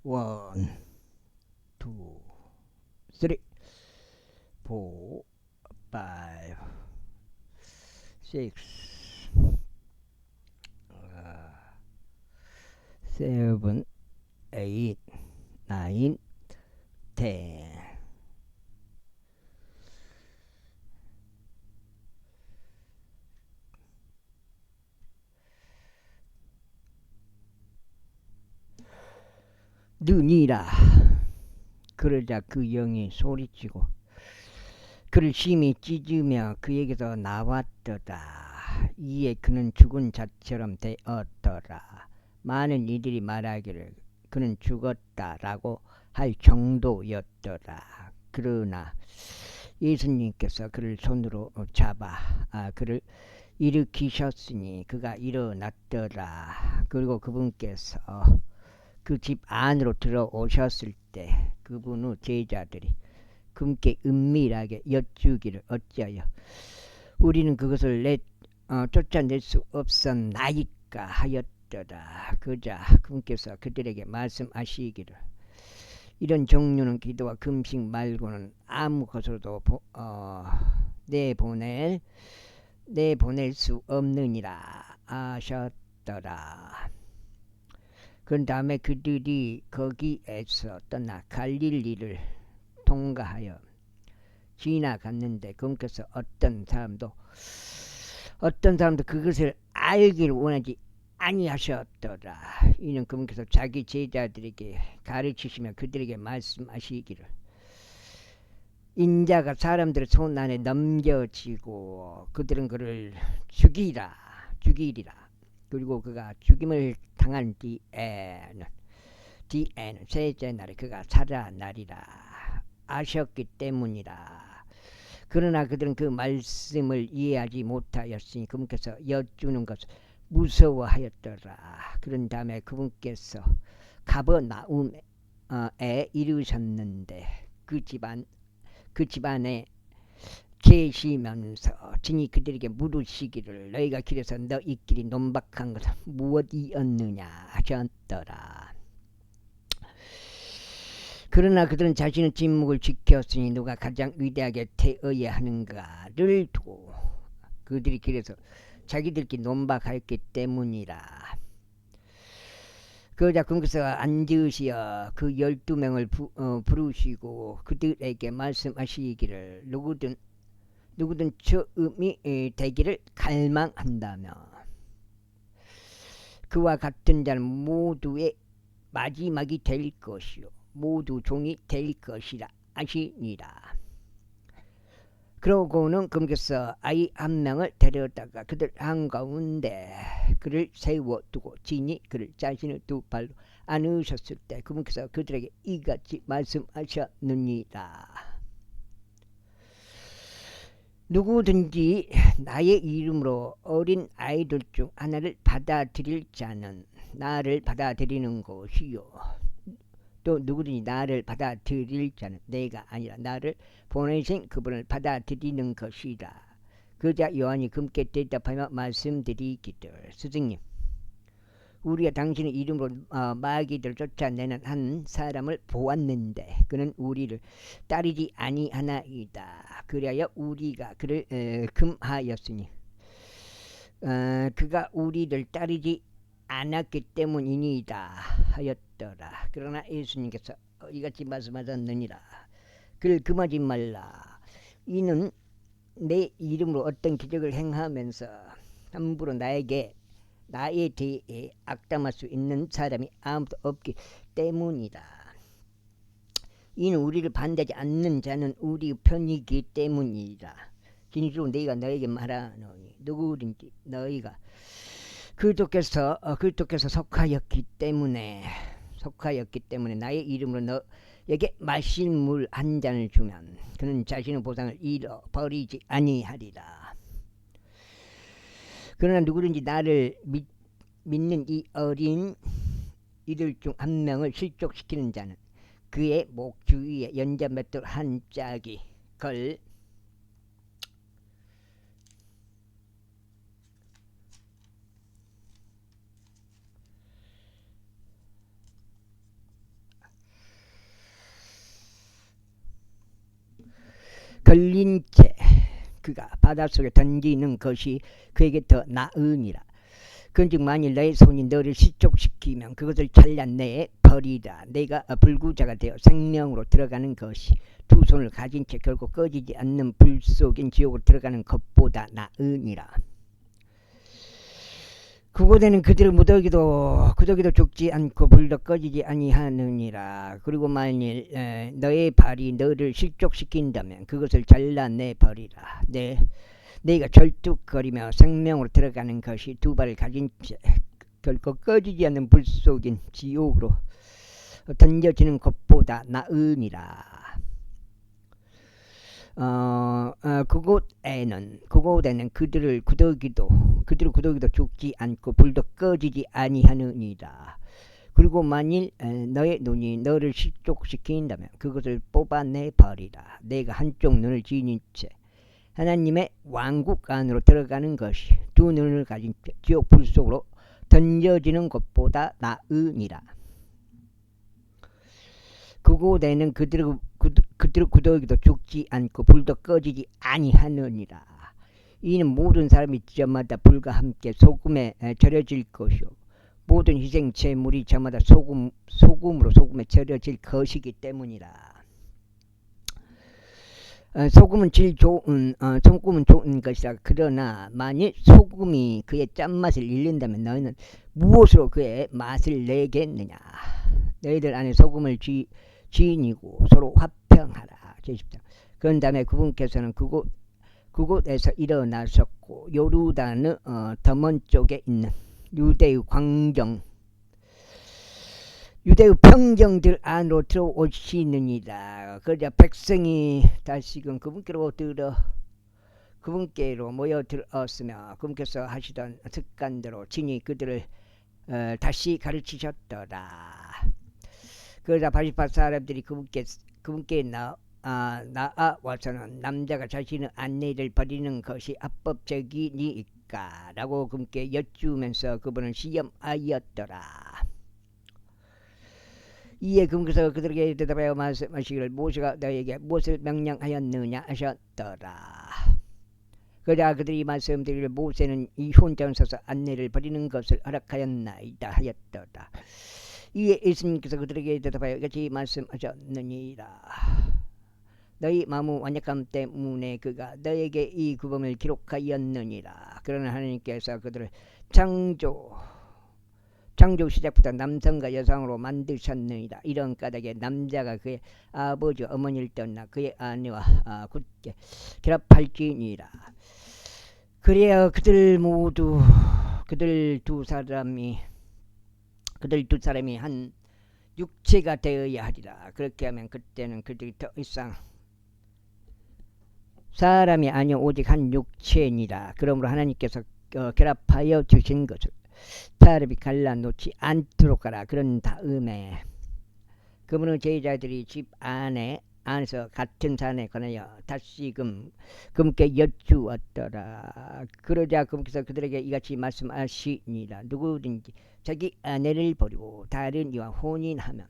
1, 2, 3, 4, 5, 6, 7, 8, 9, 10. 눈이라. 그러자 그 영이 소리치고 그를 심히 찢으며 그에게서 나왔더라. 이에 그는 죽은 자처럼 되었더라. 많은 이들이 말하기를 그는 죽었다라고 할 정도였더라. 그러나 예수님께서 그를 손으로 잡아 그를 일으키셨으니 그가 일어났더라. 그리고 그분께서 그 집 안으로 들어오셨을 때 그분 후 제자들이 그분께 은밀하게 여쭈기를 어찌하여 우리는 그것을 쫓아낼 수 없었나이까 하였더라. 그자 그분께서 그들에게 말씀하시기를 이런 종류는 기도와 금식 말고는 아무 것으로도 내보낼 수 없느니라 하셨더라. 그 다음에 그들이 거기에서 떠나 갈릴리를 통과하여 지나갔는데 그분께서 어떤 사람도 그것을 알기를 원하지 아니하셨더라. 이는 그분께서 자기 제자들에게 가르치시며 그들에게 말씀하시기를 인자가 사람들의 손 안에 넘겨지고 그들은 그를 죽이리라. 그리고 그가 죽임을 당한 뒤에는 셋째 날에 그가 살아나리라 아셨기 때문이라. 그러나 그들은 그 말씀을 이해하지 못하였으니 그분께서 여쭈는 것을 무서워하였더라. 그런 다음에 그분께서 가버나움에 이르셨는데 그 집안에 계시면서 진이 그들에게 물으시기를 너희가 길에서 너희끼리 논박한 것은 무엇이었느냐 하셨더라. 그러나 그들은 자신의 침묵을 지켰으니 누가 가장 위대하게 되어야 하는가를 두고 그들이 길에서 자기들끼리 논박하였기 때문이라. 그러자 그분께서 앉으시어 그 12명을 부르시고 그들에게 말씀하시기를 누구든 처음이 되기를 갈망한다며 그와 같은 자는 모두의 마지막이 될 것이요 모두 종이 될 것이라 하시니라. 그러고는 그분께서 아이 한 명을 데려다가 그들 한가운데 그를 세워두고 진이 그를 자신의 두 발로 안으셨을 때 그분께서 그들에게 이같이 말씀하셨느니라. 누구든지 나의 이름으로 어린 아이들 중 하나를 받아들일 자는 나를 받아들이는 것이요 또 누구든지 나를 받아들일 자는 내가 아니라 나를 보내신 그분을 받아들이는 것이라. 그자 요한이 그분께 대답하며 말씀드리기를 스승님 우리가 당신의 이름으로 마귀들을 쫓아내는 한 사람을 보았는데 그는 우리를 따르지 아니하나이다. 그리하여 우리가 그를 금하였으니 그가 우리를 따르지 않았기 때문이니이다 하였더라. 그러나 예수님께서 이같이 말씀하셨느니라. 그를 금하지 말라. 이는 내 이름으로 어떤 기적을 행하면서 함부로 나에 대해 악담할 수 있는 사람이 아무도 없기 때문이다. 이는 우리를 반대하지 않는 자는 우리 편이기 때문이다. 진실로 내가 너에게 말하노니 누구든지 너희가 그리스도께서 속하였기 때문에 나의 이름으로 너에게 마실 물 한 잔을 주면 그는 자신의 보상을 잃어버리지 아니하리라. 그러나 누구든지 나를 믿는 이 어린 이들 중 한 명을 실족시키는 자는 그의 목 주위에 연자맷돌 한 짝이 걸 걸린 채 그가 바닷속에 던지는 것이 그에게 더 나으니라. 그런즉 만일 너의 손이 너를 실족시키면 그것을 잘라내 버리라. 내가 불구자가 되어 생명으로 들어가는 것이 두 손을 가진 채 결국 꺼지지 않는 불 속인 지옥으로 들어가는 것보다 나으니라. 그곳에는 그들을 무더기도 죽지 않고 불도 꺼지지 아니하느니라. 그리고 만일 너의 발이 너를 실족시킨다면 그것을 잘라내 버리라. 내가 절뚝거리며 생명으로 들어가는 것이 두 발을 가진 채 결코 꺼지지 않는 불 속인 지옥으로 던져지는 것보다 나으니라. 그곳에는 그들을 구더기도 죽지 않고 불도 꺼지지 아니하느니라. 그리고 만일 너의 눈이 너를 실족시킨다면 그것을 뽑아내 버리라. 내가 한쪽 눈을 지닌 채 하나님의 왕국 안으로 들어가는 것이 두 눈을 가진 채 지옥 불 속으로 던져지는 것보다 나으니라. 그곳에는 그들을 구더기도 죽지 않고 불도 꺼지지 아니하느니라. 이는 모든 사람이 저마다 불과 함께 소금에 절여질 것이요 모든 희생 제물이 저마다 소금에 절여질 것이기 때문이라. 소금은 좋은 것이라. 그러나 만일 소금이 그의 짠맛을 잃는다면 너희는 무엇으로 그의 맛을 내겠느냐. 너희들 안에 소금을 지니고 서로 화평하라. 제10장. 그런 다음에 그분께서는 그곳에서 일어나셨고 요르단 더먼 쪽에 있는 유대의 평정들 안으로 들어오시느니라. 그러자 백성이 다시금 그분께로 모여들었으며 그분께서 하시던 습관대로 친히 그들을 다시 가르치셨더라. 그러자 바리파 사람들이 그분께 나아와서는 남자가 자신의 아내를 버리는 것이 합법적이니까 라고 그분께 여쭈면서 그분을 시험하였더라. 이에 그분께서 그들에게 대답하여 말씀하시기를 모세가 너에게 무엇을 명령하였느냐 하셨더라. 그러자 그들이 말씀드리기를 모세는 이 혼자 서서 아내를 버리는 것을 허락하였나이다 하였더라. 이에 예수님께서 그들에게 대답하여 이같이 말씀하셨느니라. 너희 마음의 완약함 때문에 그가 너에게 이 구범을 기록하였느니라. 그러나 하나님께서 그들을 창조 시작부터 남성과 여성으로 만드셨느니라. 이런 까닭에 남자가 그의 아버지 어머니를 떠나 그의 아내와 굳게 결합할지니라. 그래야 그들 두 사람이 한 육체가 되어야 하리라. 그렇게 하면 그때는 그들이 더 이상 사람이 아니요 오직 한 육체니라. 그러므로 하나님께서 결합하여 주신 것을 사람이 갈라놓지 않도록 하라. 그런 다음에 그분의 제자들이 집 안에서 같은 산에 관하여 다시금 그분께 여쭈었더라. 그러자 그분께서 그들에게 이같이 말씀하시니라. 누구든지 자기 아내를 버리고 다른 이와 혼인하면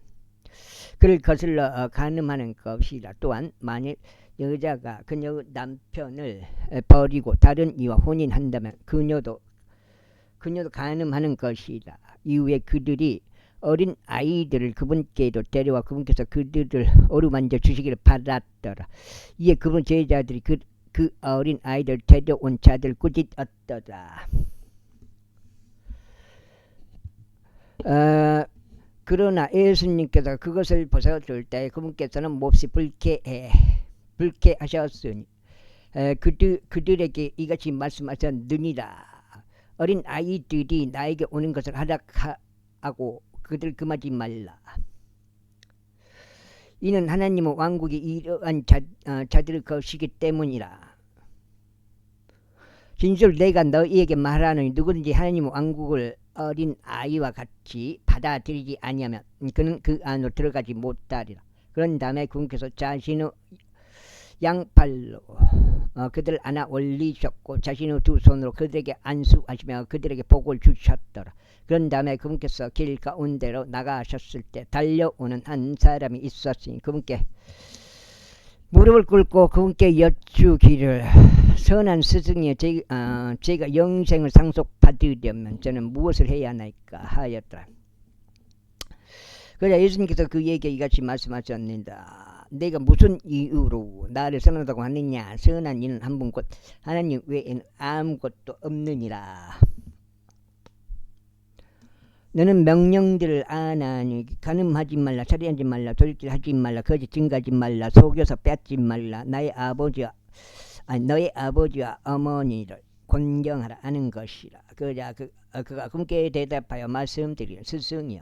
그를 거슬러 간음하는 것이라. 또한 만일 여자가 그녀의 남편을 버리고 다른 이와 혼인한다면 그녀도 간음하는 것이라. 이후에 그들이 어린 아이들을 그분께로 데려와 그분께서 그들을 어루만져 주시기를 바랐더라. 이에 그분 제자들이 그 어린 아이들 데려온 자들 꾸짖었더라. 그러나 예수님께서 그것을 벗어줄 때 그분께서는 몹시 불쾌하셨으니 그들에게 이같이 말씀하셨느니라. 어린 아이들이 나에게 오는 것을 허락하고 그들 금하지 말라. 이는 하나님의 왕국이 이러한 자들의 것이기 때문이라. 진실 내가 너희에게 말하노니 누구든지 하나님의 왕국을 어린 아이와 같이 받아들이지 아니하면 그는 그 안으로 들어가지 못하리라. 그런 다음에 그분께서 자신의 양팔로 그들을 안아 올리셨고 자신의 두 손으로 그들에게 안수하시며 그들에게 복을 주셨더라. 그런 다음에 그분께서 길 가운데로 나가셨을 때 달려오는 한 사람이 있었으니 그분께 무릎을 꿇고 그분께 여쭈기를 선한 스승이여 제가 영생을 상속받으려면 저는 무엇을 해야 하나이까 하였더라. 그러자 예수님께서 그에게 이같이 말씀하셨습니다. 내가 무슨 이유로 나를 선하다고 하느냐. 선한 이는 한 분 곧 하나님 외에는 아무것도 없느니라. 너는 명령들을 아나니 간음하지 말라, 살인하지 말라, 도둑질하지 말라, 거짓 증거하지 말라, 속여서 뺏지 말라, 너의 아버지와 어머니를 존경하라 하는 것이라. 그러자 그가 그분께 대답하여 말씀드리는 스승이여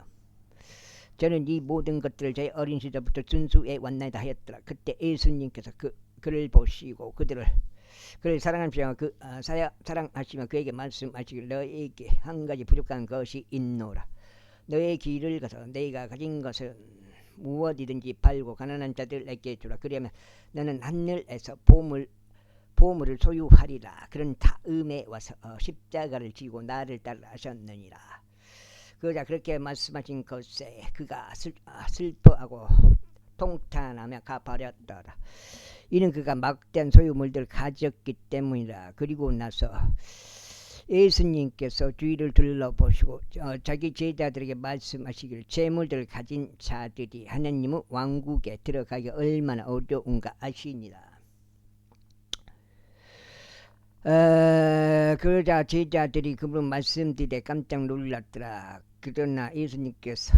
저는 이 모든 것들을 제 어린 시절부터 준수해 왔나이다 하였더라. 그때 예수님께서 그를 보시고 그를 사랑하시며 사랑하시며 그에게 말씀하시길 너에게 한 가지 부족한 것이 있노라. 너의 길을 가서 내가 가진 것은 무엇이든지 팔고 가난한 자들에게 주라. 그러면 너는 하늘에서 보물을 소유하리라. 그런 다음에 와서 십자가를 지고 나를 따라 하셨느니라. 그러자 그렇게 말씀하신 것에 그가 슬퍼하고 통탄하며 가버렸더라. 이는 그가 막대한 소유물들을 가졌기 때문이라. 그리고 나서 예수님께서 주위를 둘러보시고 자기 제자들에게 말씀하시기를 재물들을 가진 자들이 하나님의 왕국에 들어가기 얼마나 어려운가 아시니라. 그러자 제자들이 그분 말씀드리되 깜짝 놀랐더라. 그러나 예수님께서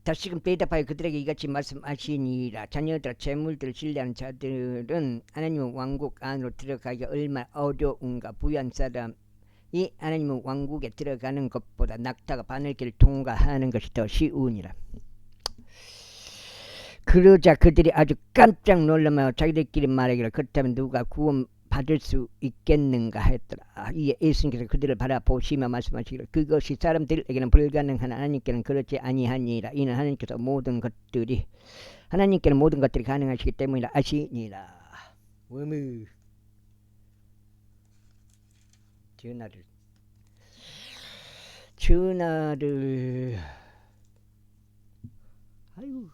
다시금 대답하여 그들에게 이같이 말씀하시니라. 자녀들아 재물들을 신뢰하는 자들은 하나님의 왕국 안으로 들어가기가 얼마나 어려운가. 부유한 사람이 하나님의 왕국에 들어가는 것보다 낙타가 바늘길을 통과하는 것이 더 쉬우니라. 그러자 그들이 아주 깜짝 놀라며 자기들끼리 말하기를 그렇다면 누가 구원 받을 수 있겠는가 했더라. 이에 예수님께서 그들을 바라보시며 말씀하시기를 그것이 사람들에게는 불가능한 하나님께는 그렇지 아니하니라. 이는 하나님께는 모든 것들이 가능하시기 때문이라 아시니라. 어머 전하를 아이고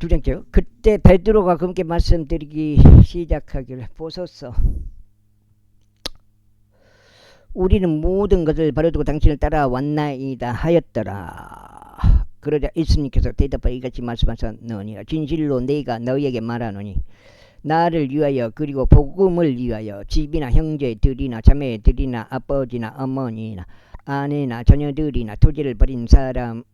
두 번째요. 그때 베드로가 그분께 말씀드리기 시작하기를 보소서 우리는 모든 것을 버려두고 당신을 따라왔나이다 하였더라. 그러자 예수님께서 대답하여 이같이 말씀하셨느니라. 진실로 내가 너희에게 말하노니 나를 위하여 그리고 복음을 위하여 집이나 형제들이나 자매들이나 아버지나 어머니나 아내나 자녀들이나 토지를 버린 사람은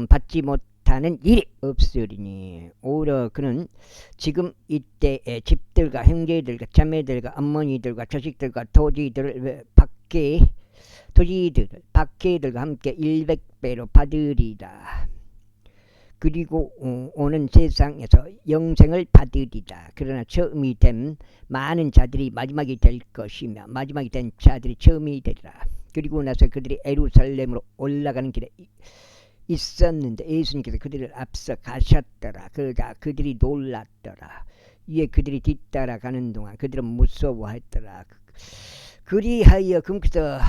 받지 못하는 일이 없으리니 오히려 그는 지금 이때의 집들과 형제들과 자매들과 어머니들과 자식들과 토지들을 박해들과 함께 100배로 받으리라. 그리고 오는 세상에서 영생을 받으리라. 그러나 처음이 된 많은 자들이 마지막이 될 것이며 마지막이 된 자들이 처음이 되리라. 그리고 나서 그들이 예루살렘으로 올라가는 길에 있었는데 예수님께서 그들을 앞서 가셨더라. 그러자 그들이 놀랐더라. 이에 그들이 뒤따라가는 동안 그들은 무서워했더라. 그리하여 그분께서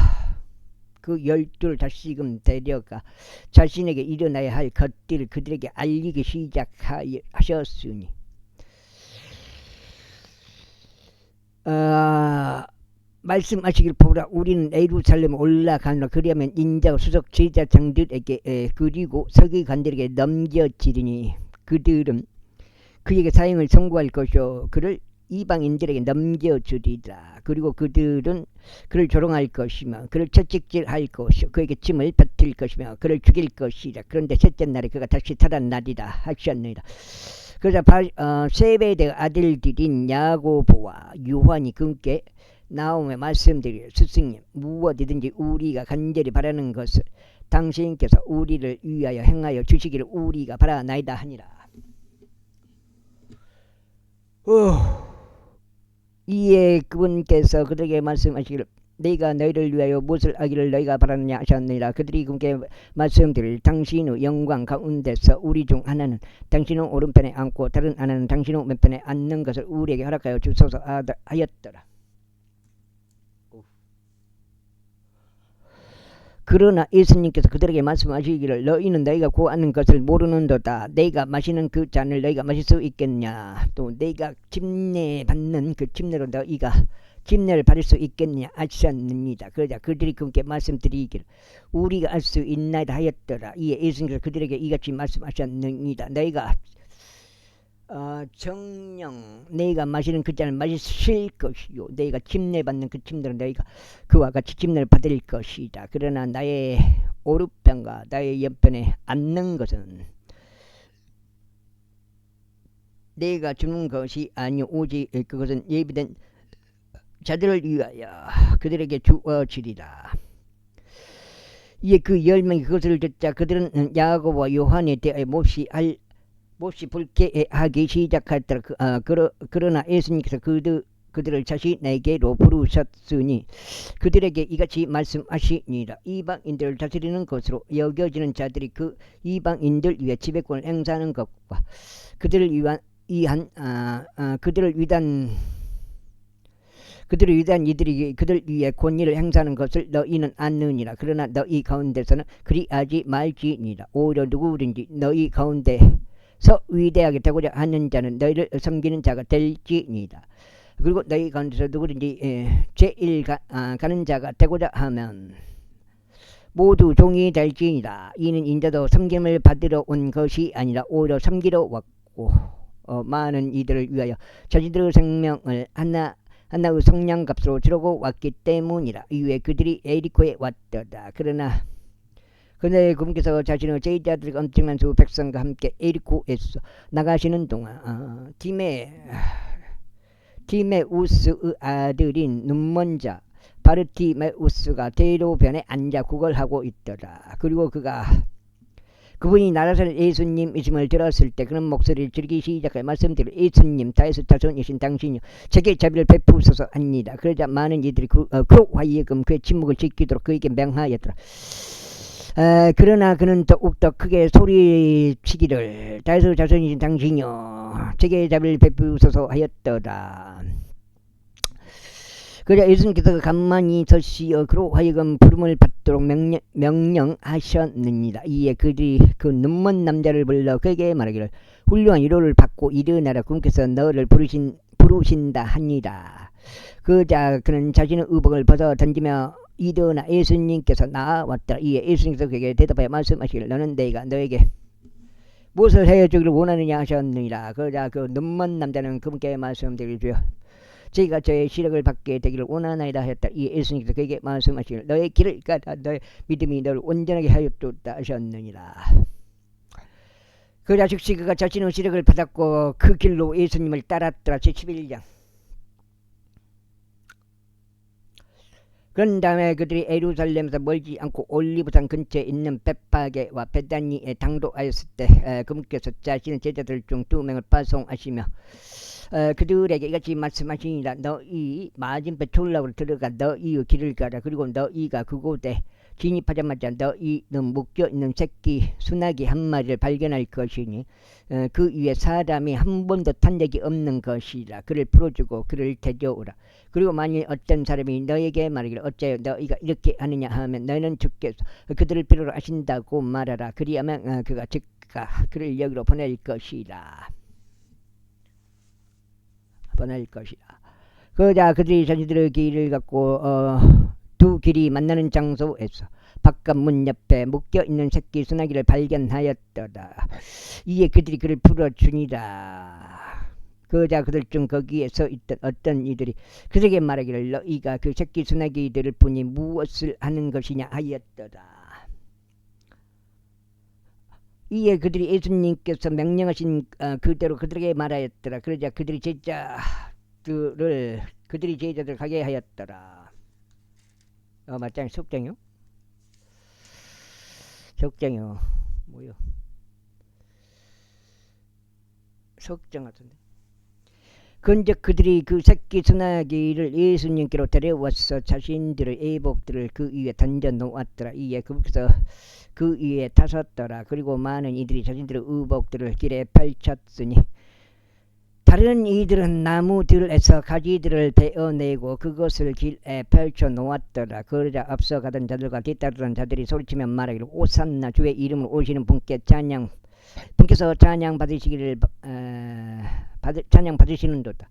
그 12를 다시금 데려가 자신에게 일어나야 할 것들을 그들에게 알리기 시작하셨으니 말씀하시길 보라 우리는 예루살렘에 올라가노라. 그리하면 인자가 수석 제사장들에게 그리고 서기관들에게 넘겨지리니 그들은 그에게 사형을 선고할 것이요 그를 이방인들에게 넘겨주리라. 그리고 그들은 그를 조롱할 것이며 그를 채찍질할 것이요 그에게 침을 뱉을 것이며 그를 죽일 것이라. 그런데 셋째 날에 그가 다시 살아나리라 하셨느니라. 그러자 세베대 아들들인 야고보와 요한이 그분께 나오며 말씀드리기를 스승님 무엇이든지 우리가 간절히 바라는 것을 당신께서 우리를 위하여 행하여 주시기를 우리가 바라나이다 하니라. 이에 그분께서 그들에게 말씀하시기를 내가 너희를 위하여 무엇을 하기를 너희가 바라느냐 하셨느니라. 그들이 그분께 말씀드릴 당신의 영광 가운데서 우리 중 하나는 당신의 오른편에 앉고 다른 하나는 당신의 왼편에 앉는 것을 우리에게 허락하여 주소서 하였더라. 그러나 예수님께서 그들에게 말씀하시기를 너희는 너희가 구하는 것을 모르는도다. 너희가 마시는 그 잔을 너희가 마실 수 있겠냐. 또 너희가 침례 받는 그 침례로 너희가 침례를 받을 수 있겠냐 하셨느니라. 그러자 그들이 그분께 말씀드리기를 우리가 알 수 있나이다 하였더라. 이에 예수님께서 그들에게 이같이 말씀하셨느니라. 너희가 정령 너희가 마시는 그 잔을 마실 것이요 너희가 침례 받는 그 침례로 너희가 그와 같이 침례를 받을 것이다. 그러나 나의 오른편과 나의 옆편에 앉는 것은 내가 주는 것이 아니오 오직 그것은 예비된 자들을 위하여 그들에게 주어지리라. 이에 그 10명이 그것을 듣자 그들은 야고보와 요한에 대하여 몹시 불쾌하기 시작하더라. 그러나 예수님께서 그들을 자신에게로 부르셨으니 그들에게 이같이 말씀하시니라. 이방인들을 다스리는 것으로 여겨지는 자들이 그 이방인들 위해 지배권을 행사하는 것과 그들을 위한 이들이 그들 위에 권위를 행사하는 것을 너희는 아느니라. 그러나 너희 가운데서는 그리하지 말지니라. 오히려 누구든지 너희 가운데서 위대하게 되고자 하는 자는 너희를 섬기는 자가 될지니라. 그리고 너희 가운데서 누구든지 제일 가는 자가 되고자 하면 모두 종이 될지니라. 이는 인자도 섬김을 받으러 온 것이 아니라 오히려 섬기러 왔고 많은 이들을 위하여 자기들의 생명을 하나의 성냥값으로 주려고 왔기 때문이라. 이후에 그들이 에리코에 왔더라. 그러나 그분께서 자신의 제자들과 엄청난 수 백성과 함께 에리코에서 나가시는 동안 디메우스의 아들인 눈먼 자 바르티메우스가 대로변에 앉아 구걸하고 있더라. 그리고 그분이 나라살 예수님이심을 들었을 때 그런 목소리를 지르기 시작해 말씀드려 예수님 다윗의 자손이신 당신이요 제게 자비를 베푸소서 합니다. 그러자 많은 이들이 그로 하여금 그의 침묵을 지키도록 그에게 명하였더라. 그러나 그는 더욱더 크게 소리치기를 다윗의 자손이신 당신이요 제게 자비를 베푸소서 하였더라. 그러자 예수님께서 가만히 서시어 그로 하여금 부름을 받도록 명령하셨느니라. 이에 그들이 그 눈먼 남자를 불러 그에게 말하기를 훌륭한 위로를 받고 일어나라. 그분께서 너를 부르신다 하니라. 그자 그는 자신의 의복을 벗어 던지며 일어나 예수님께서 나왔더라. 이에 예수님께서 그에게 대답하여 말씀하시기를 너는 내가 너에게 무엇을 해주기를 원하느냐 하셨느니라. 그자 그 눈먼 남자는 그분께 말씀드리죠. 제가 저의 시력을 받게 되기를 원하나이다 하였다. 이 예수님께서 그에게 말씀하시기를 너의 길을 가다 너의 믿음이 너를 온전하게 하였도다 하셨느니라. 그러자 즉시 그가 자신의 시력을 받았고 그 길로 예수님을 따랐더라. 제11장. 그런 다음에 그들이 예루살렘에서 멀지 않고 올리브산 근처에 있는 벳파게와 베다니에 당도하였을 때 그분께서 자신의 제자들 중 2명을 파송하시며 그들에게 이같이 말씀하시니라. 너희 맞은편 졸라로 들어가 너희의 길을 가라. 그리고 너희가 그곳에 진입하자마자 너희는 묶여있는 새끼 수나기 한 마리를 발견할 것이니 그 위에 사람이 한 번도 탄 적이 없는 것이라. 그를 풀어주고 그를 데려오라. 그리고 만일 어떤 사람이 너에게 말하기를 어째요 너희가 이렇게 하느냐 하면 너희는 주께서 그들을 필요로 하신다고 말하라. 그리하면 그가 즉각 그를 여기로 보낼 것이라. 그러자 그들이 자기들의 길을 갖고 두 길이 만나는 장소에서 바깥 문 옆에 묶여있는 새끼 수나기를 발견하였더라. 이에 그들이 그를 풀어주니라. 그러자 그들 중 거기에 서 있던 어떤 이들이 그들에게 말하기를 너희가 그 새끼 수나기들을 보니 무엇을 하는 것이냐 하였더라. 이에 그들이 예수님께서 명령하신 그대로 그들에게 말하였더라. 그러자 그들이 제자들을 가게 하였더라. 맞짱 속장이요? 속장이요. 뭐요? 속장 같은데. 근즉 그들이 그 새끼 수나기를 예수님께로 데려와서 자신들의 예복들을 그 위에 던져 놓았더라. 이에 그분께서 그 위에 타섰더라. 그리고 많은 이들이 자신들의 의복들을 길에 펼쳤으니 다른 이들은 나무들에서 가지들을 베어내고 그것을 길에 펼쳐 놓았더라. 그러자 앞서가던 자들과 뒤따르던 자들이 소리치며 말하기를 오산나 주의 이름으로 오시는 분께 분께서 찬양 받으시기를 찬양 받으시는도다.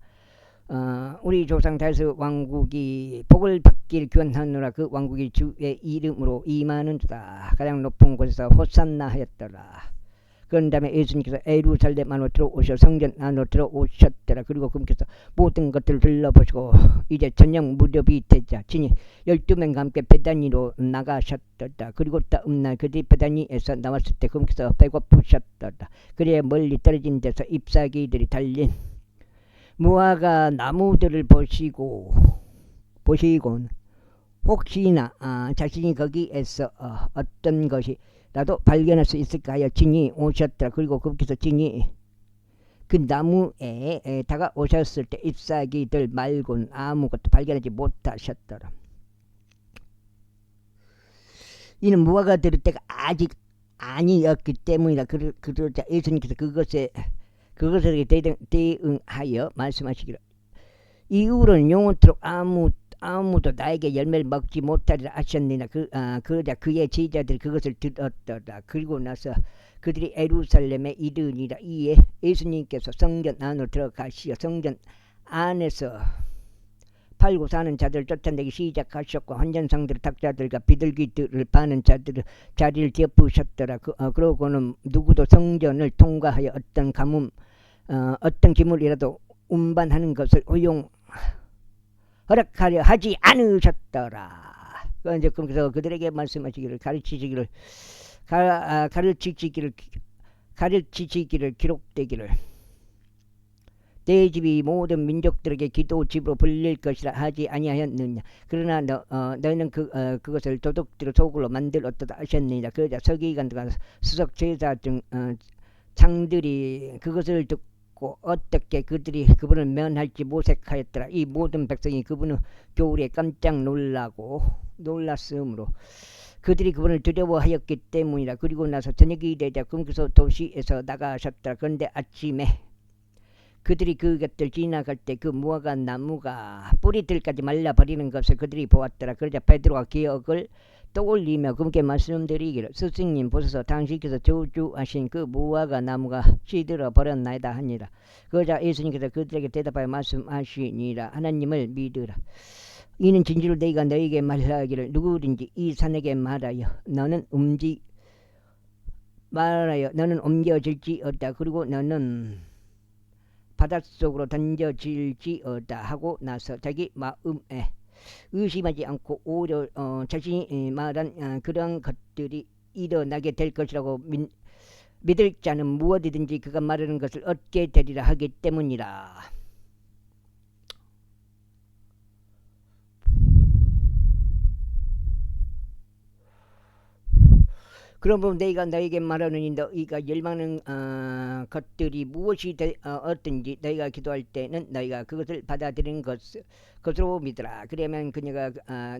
우리 조상 다윗 왕국이 복을 받길 기원하노라. 그 왕국이 주의 이름으로 임하는도다. 가장 높은 곳에서 호산나 하였더라. 그런 다음에 예수님께서 예루살렘 안으로 들어오셔 성전 안으로 들어오셨더라. 그리고 그분께서 모든 것들을 둘러보시고 이제 저녁 무렵이 되자 친히 12명과 함께 베다니로 나가셨더라. 그리고 다음날 그들이 베다니에서 나왔을 때 그분께서 배고프셨더라. 그래야 멀리 떨어진 데서 잎사귀들이 달린 무화과 나무들을 보시고는 혹시나 자신이 거기에서 어떤 것이 나도 발견할 수 있을까 하여 진이 오셨더라. 그리고 그분께서 진이 그 나무에 다가오셨을 때 잎사귀들 말고는 아무것도 발견하지 못하셨더라. 이는 무화과 들을 때가 아직 아니었기 때문이라. 그러자 예수님께서 그것에 대응하여 말씀하시기를 이후로는 영원토록 아무도 나에게 열매를 먹지 못하리라 하셨느니라. 그러자 그의 제자들이 그것을 들었더라. 그리고 나서 그들이 예루살렘에 이르니라. 이에 예수님께서 성전 안으로 들어가시어 성전 안에서 팔고 사는 자들을 쫓아내기 시작하셨고 환전상들 탁자들과 비둘기들을 파는 자들을 자리를 덮으셨더라. 그러고는 누구도 성전을 통과하여 어떤 기물이라도 운반하는 것을 허락하려 하지 않으셨더라. 이제 그래서 그들에게 말씀하시기를 가르치시기를 기록되기를 내 집이 모든 민족들에게 기도집으로 불릴 것이라 하지 아니하였느냐. 그러나 너희는 그것을 도둑들의 소굴로 만들었다 하셨느니라. 그러자 서기관들과 수석 제사 등 장들이 그것을 듣고 어떻게 그분을 면할지 모색하였더라. 이 모든 백성이 그분의 교훈에 깜짝 놀랐으므로 그들이 그분을 두려워하였기 때문이라. 그리고 나서 저녁이 되자 그분께서 도시에서 나가셨더라. 그런데 아침에 그들이 그 곁을 지나갈 때 그 무화과 나무가 뿌리들까지 말라버리는 것을 그들이 보았더라. 그러자 베드로가 기억을 떠올리며 그분께 말씀드리기를 스승님 보소서 당신께서 저주하신 그 무화과 나무가 시들어 버렸나이다 하니라. 그러자 예수님께서 그들에게 대답하여 말씀하시니라. 하나님을 믿으라. 이는 진실로 내가 너에게 말하기를 누구든지 이 산에게 말하여 너는 옮겨질지어다. 그리고 너는 바닷속으로 던져질지어다 하고 나서 자기 마음에 의심하지 않고 오히려 자신이 말한 그러한 것들이 일어나게 될 것이라고 믿을 자는 무엇이든지 그가 말하는 것을 얻게 되리라 하기 때문이라. 그러므로 내가 너에게 말하느니 너희가 열망하는 것들이 무엇이 어떤지 너희가 기도할 때는 너희가 그것을 받아들이는 것으로 믿으라. 그러면 그녀가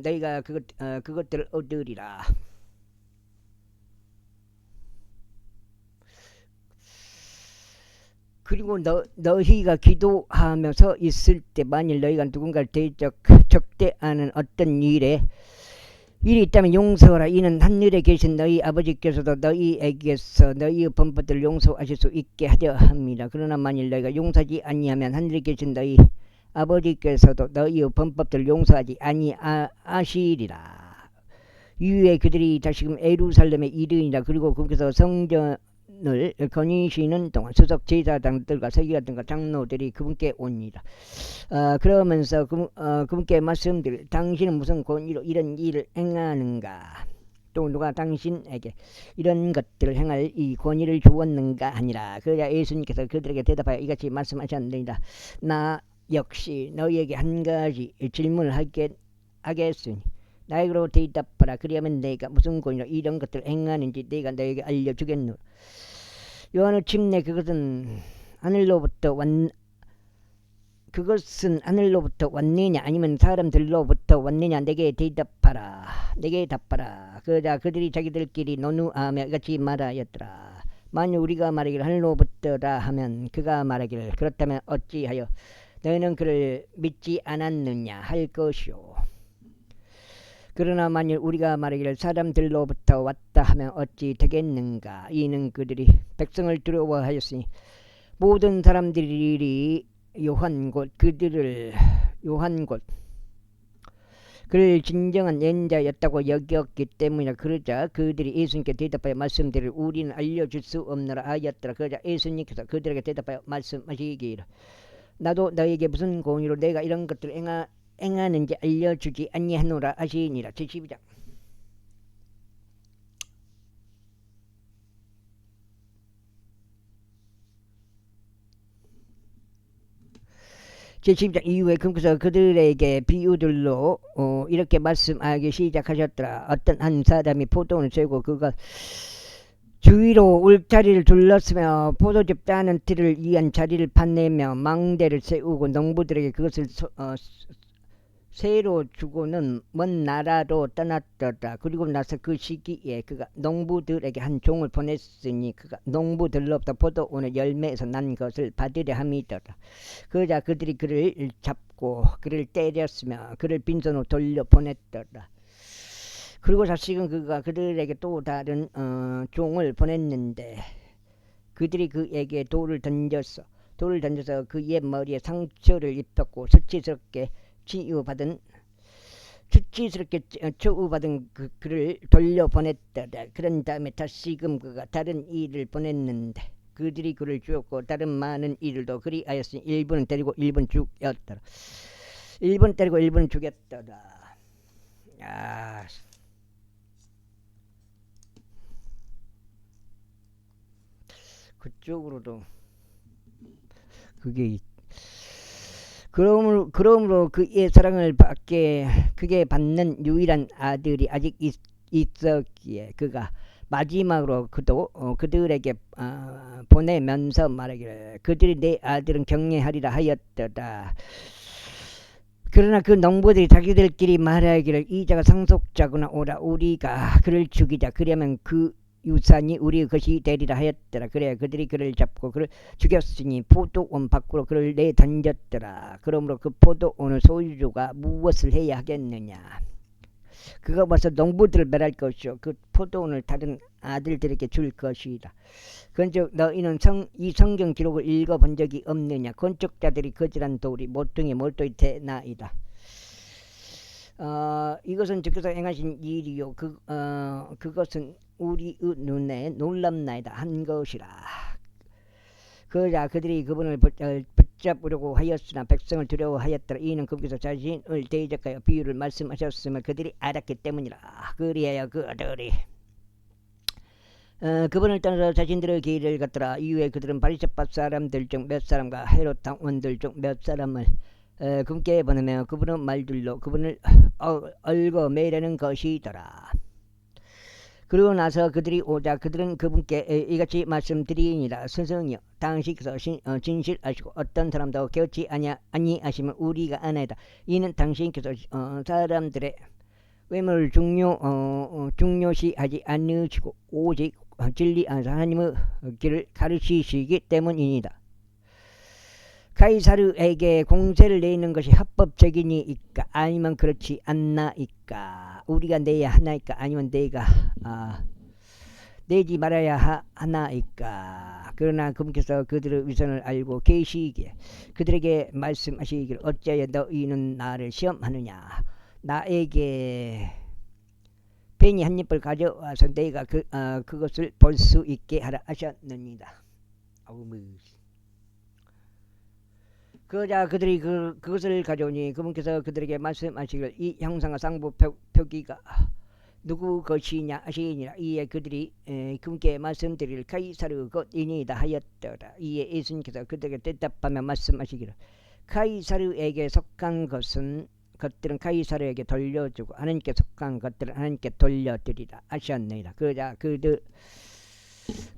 너희가 그것들을 얻으리라. 그리고 너희가 기도하면서 있을 때 만일 너희가 누군가를 적대하는 어떤 일이 있다면 용서하라. 이는 하늘에 계신 너희 아버지께서도 너희에게서 너희의 범법들을 용서하실 수 있게 하려 합니다. 그러나 만일 너희가 용서하지 아니하면 하늘에 계신 너희 아버지께서도 너희의 범법들을 용서하지 아니하시리라. 이후에 그들이 다시금 예루살렘에 이르니라. 그리고 그곳에서 성전을 거니시는 동안 수석 제사장들과 서기관들과 장로들이 그분께 오니라. 그러면서 그분께 말씀드릴 당신은 무슨 권위로 이런 일을 행하는가, 또 누가 당신에게 이런 것들을 행할 이 권위를 주었는가 하니라. 그러자 예수님께서 그들에게 대답하여 이같이 말씀하셨느니라. 나 역시 너희에게 한 가지 질문을 하겠으니 나에게로 대답하라. 그리하면 내가 무슨 권위로 이런 것들을 행하는지 내가 너에게 알려주겠노라. 요한의 침례 그것은 하늘로부터 왔느냐 아니면 사람들로부터 왔느냐 내게 답하라. 그러자 그들이 자기들끼리 논의하며 같이 말하였더라. 만일 우리가 말하기를 하늘로부터라 하면 그가 말하기를 그렇다면 어찌하여 너희는 그를 믿지 않았느냐 할 것이요. 그러나 만일 우리가 말하기를 사람들로부터 왔다 하면 어찌 되겠는가. 이는 그들이 백성을 두려워하였으니 모든 사람들이 요한 곧 그를 진정한 예언자였다고 여겼기 때문이라. 그러자 그들이 예수님께 대답하여 말씀드리를 우리는 알려줄 수 없노라 하였더라. 그러자 예수님께서 그들에게 대답하여 말씀하시기를 나도 너에게 무슨 공의로 내가 이런 것들을 행하는지 알려주지 아니하노라 하시니라. 제12장. 제12장 이후에 그래서 그들에게 비유들로 이렇게 말씀하기 시작하셨더라. 어떤 한 사람이 포도원을 세우고 그가 주위로 울타리를 둘렀으며 포도즙 따는 틀을 위한 자리를 판내며 망대를 세우고 농부들에게 그것을 새로 주고는 먼 나라로 떠났더라. 그리고 나서 그 시기에 그가 농부들에게 한 종을 보냈으니 그가 농부들로부터 포도원의 열매에서 난 것을 받으려 함이더라. 그러자 그들이 그를 잡고 그를 때렸으며 그를 빈손으로 돌려보냈더라. 그리고 다시금 그가 그들에게 또 다른 종을 보냈는데 그들이 그에게 돌을 던져서 그의 머리에 상처를 입혔고 수치스럽게 처우받은 그를 돌려보냈더라. 그런 다음에 다시금 그가 다른 일을 보냈는데 그들이 그를 죽였고 다른 많은 일도 그리하였으니 일부는 때리고 일부는 죽였더라. 그쪽으로도 그게 그러므로 그의 사랑을 그게 받는 유일한 아들이 아직 있었기에 그가 마지막으로 그들에게 보내면서 말하기를 그들이 내 아들은 경외하리라 하였더라. 그러나 그 농부들이 자기들끼리 말하기를 이 자가 상속자구나. 오라 우리가 그를 죽이자. 그러면 그 유산이 우리 것이 되리라 하였더라. 그래야 그들이 그를 잡고 그를 죽였으니 포도원 밖으로 그를 내던졌더라. 그러므로 그 포도원의 소유주가 무엇을 해야 하겠느냐. 그가 와서 농부들을 멸할 것이요 그 포도원을 다른 아들들에게 줄 것이다. 그런즉 너희는 이 성경 기록을 읽어본 적이 없느냐. 건축자들이 거절한 돌이 모퉁이 몰도이 되나이다. 이것은 주께서 행하신 일이요 그것은 우리의 눈에 놀랍나이다 한 것이라. 그러자 그들이 그분을 붙잡으려고 하였으나 백성을 두려워하였더라. 이는 그분께서 자신을 대적하여 비유를 말씀하셨음을 그들이 알았기 때문이라. 그리하여 그들이 그분을 떠나서 자신들의 길을 갔더라. 이후에 그들은 바리새파 사람들 중 몇 사람과 헤롯 당원들 중 몇 사람을 그분께 보내며 그분의 말들로 그분을 얽어 매려는 것이더라. 그러고 나서 그들이 오자 그들은 그분께 이같이 말씀드리니라. 스승이여 당신께서 진실하시고 어떤 사람도 깨우치 아니하시면 우리가 아나이다. 이는 당신께서 사람들의 외모를 중요시하지 않으시고 오직 진리 안에서 하나님의 길을 가르치시기 때문이니다. 가이사르에게 공세를 내는 것이 합법적이니까 아니면 그렇지 않나이까. 우리가 내야 하나이까 아니면 내가 내지 말아야 하나이까. 그러나 그분께서 그들의 위선을 알고 계시기에 그들에게 말씀하시기를 어찌하여 너희는 나를 시험하느냐. 나에게 펜이 한 입을 가져와서 내가 그것을 볼 수 있게 하라 하셨느니라. 그러자 그들이 그것을 가져오니 그분께서 그들에게 말씀하시기를 이 형상과 쌍부 표기가 누구 것이냐 하시니라. 이에 그들이 그분께 말씀드릴 가이사르 것이니이다 하였더라. 이에 예수님께서 그들에게 대답하며 말씀하시기를 가이사르에게 속한 것들은 가이사르에게 돌려주고 하나님께 속한 것들은 하나님께 돌려드리라 하셨느니라. 그러자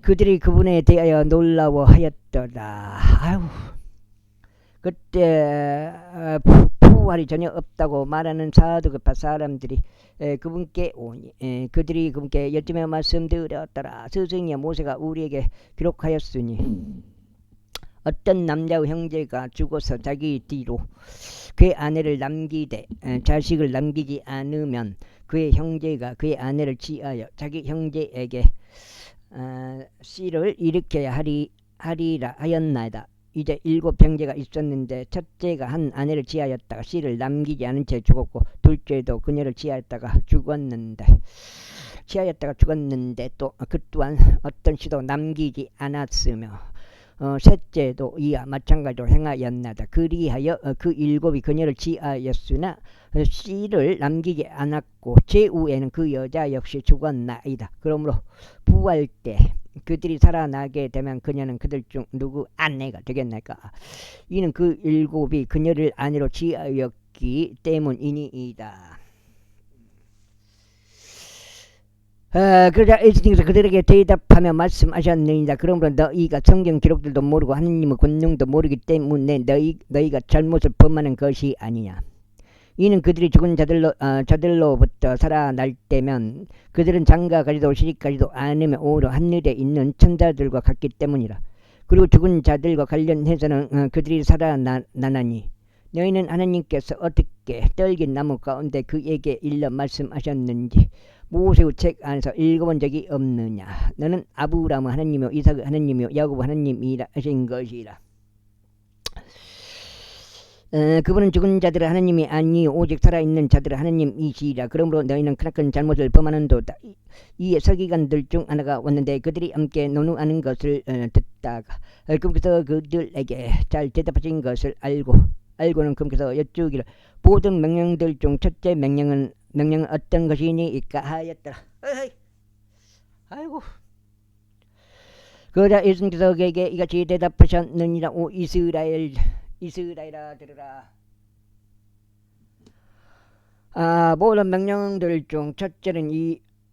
그들이 그분에 대하여 놀라워하였더라. 그때 부활이 전혀 없다고 말하는 사두개파 사람들이 그분께 오니 그들이 그분께 여쭈며 말씀드렸더라. 스승이여 모세가 우리에게 기록하였으니 어떤 남자의 형제가 죽어서 자기 뒤로 그의 아내를 남기되 자식을 남기지 않으면 그의 형제가 그의 아내를 취하여 자기 형제에게 씨를 일으켜야 하리라 하였나이다. 이제 7 형제가 있었는데 첫째가 한 아내를 취하였다가 씨를 남기지 않은 채 죽었고 둘째도 그녀를 취하였다가 죽었는데 또 그 또한 어떤 씨도 남기지 않았으며 셋째도 이와 마찬가지로 행하였나이다. 그리하여 그 7이 그녀를 취하였으나 씨를 남기지 않았고 제후에는 그 여자 역시 죽었나이다. 그러므로 부활 때 그들이 살아나게 되면 그녀는 그들 중 누구 아내가 되겠나이까? 이는 그 7이 그녀를 아내로 취하였기 때문이니이다. 그러자 예수님께서 그들에게 대답하며 말씀하셨느니라. 그러므로 너희가 성경 기록들도 모르고 하느님의 권능도 모르기 때문에 너희가 잘못을 범하는 것이 아니냐. 이는 그들이 죽은 자들로부터 살아날 때면 그들은 장가가지도 시집가지도 않으며 오히려 하늘에 있는 천사들과 같기 때문이라. 그리고 죽은 자들과 관련해서는 그들이 살아나나니 너희는 하나님께서 어떻게 떨긴 나무 가운데 그에게 일러 말씀하셨는지 모세의 책 안에서 읽어본 적이 없느냐. 너는 아브라함의 하나님이요 이삭의 하나님이요 야곱의 하나님이라 하신 것이라. 그분은 죽은 자들의 하나님이 아니 오직 살아있는 자들의 하나님이시라. 그러므로 너희는 크나큰 잘못을 범하는도다. 이에 서기관들 중 하나가 왔는데 그들이 함께 논의하는 것을 듣다가 그분께서 그들에게 잘 대답하신 것을 알고는 그분께서 여쭈기를 모든 명령들 중 첫째 명령은 어떤 것이니까 하였더라. 아이고. 그러자 예수님께서 그에게 이같이 대답하셨느니라. 오 이스라엘아 들으라. 모든 명령들 중 첫째는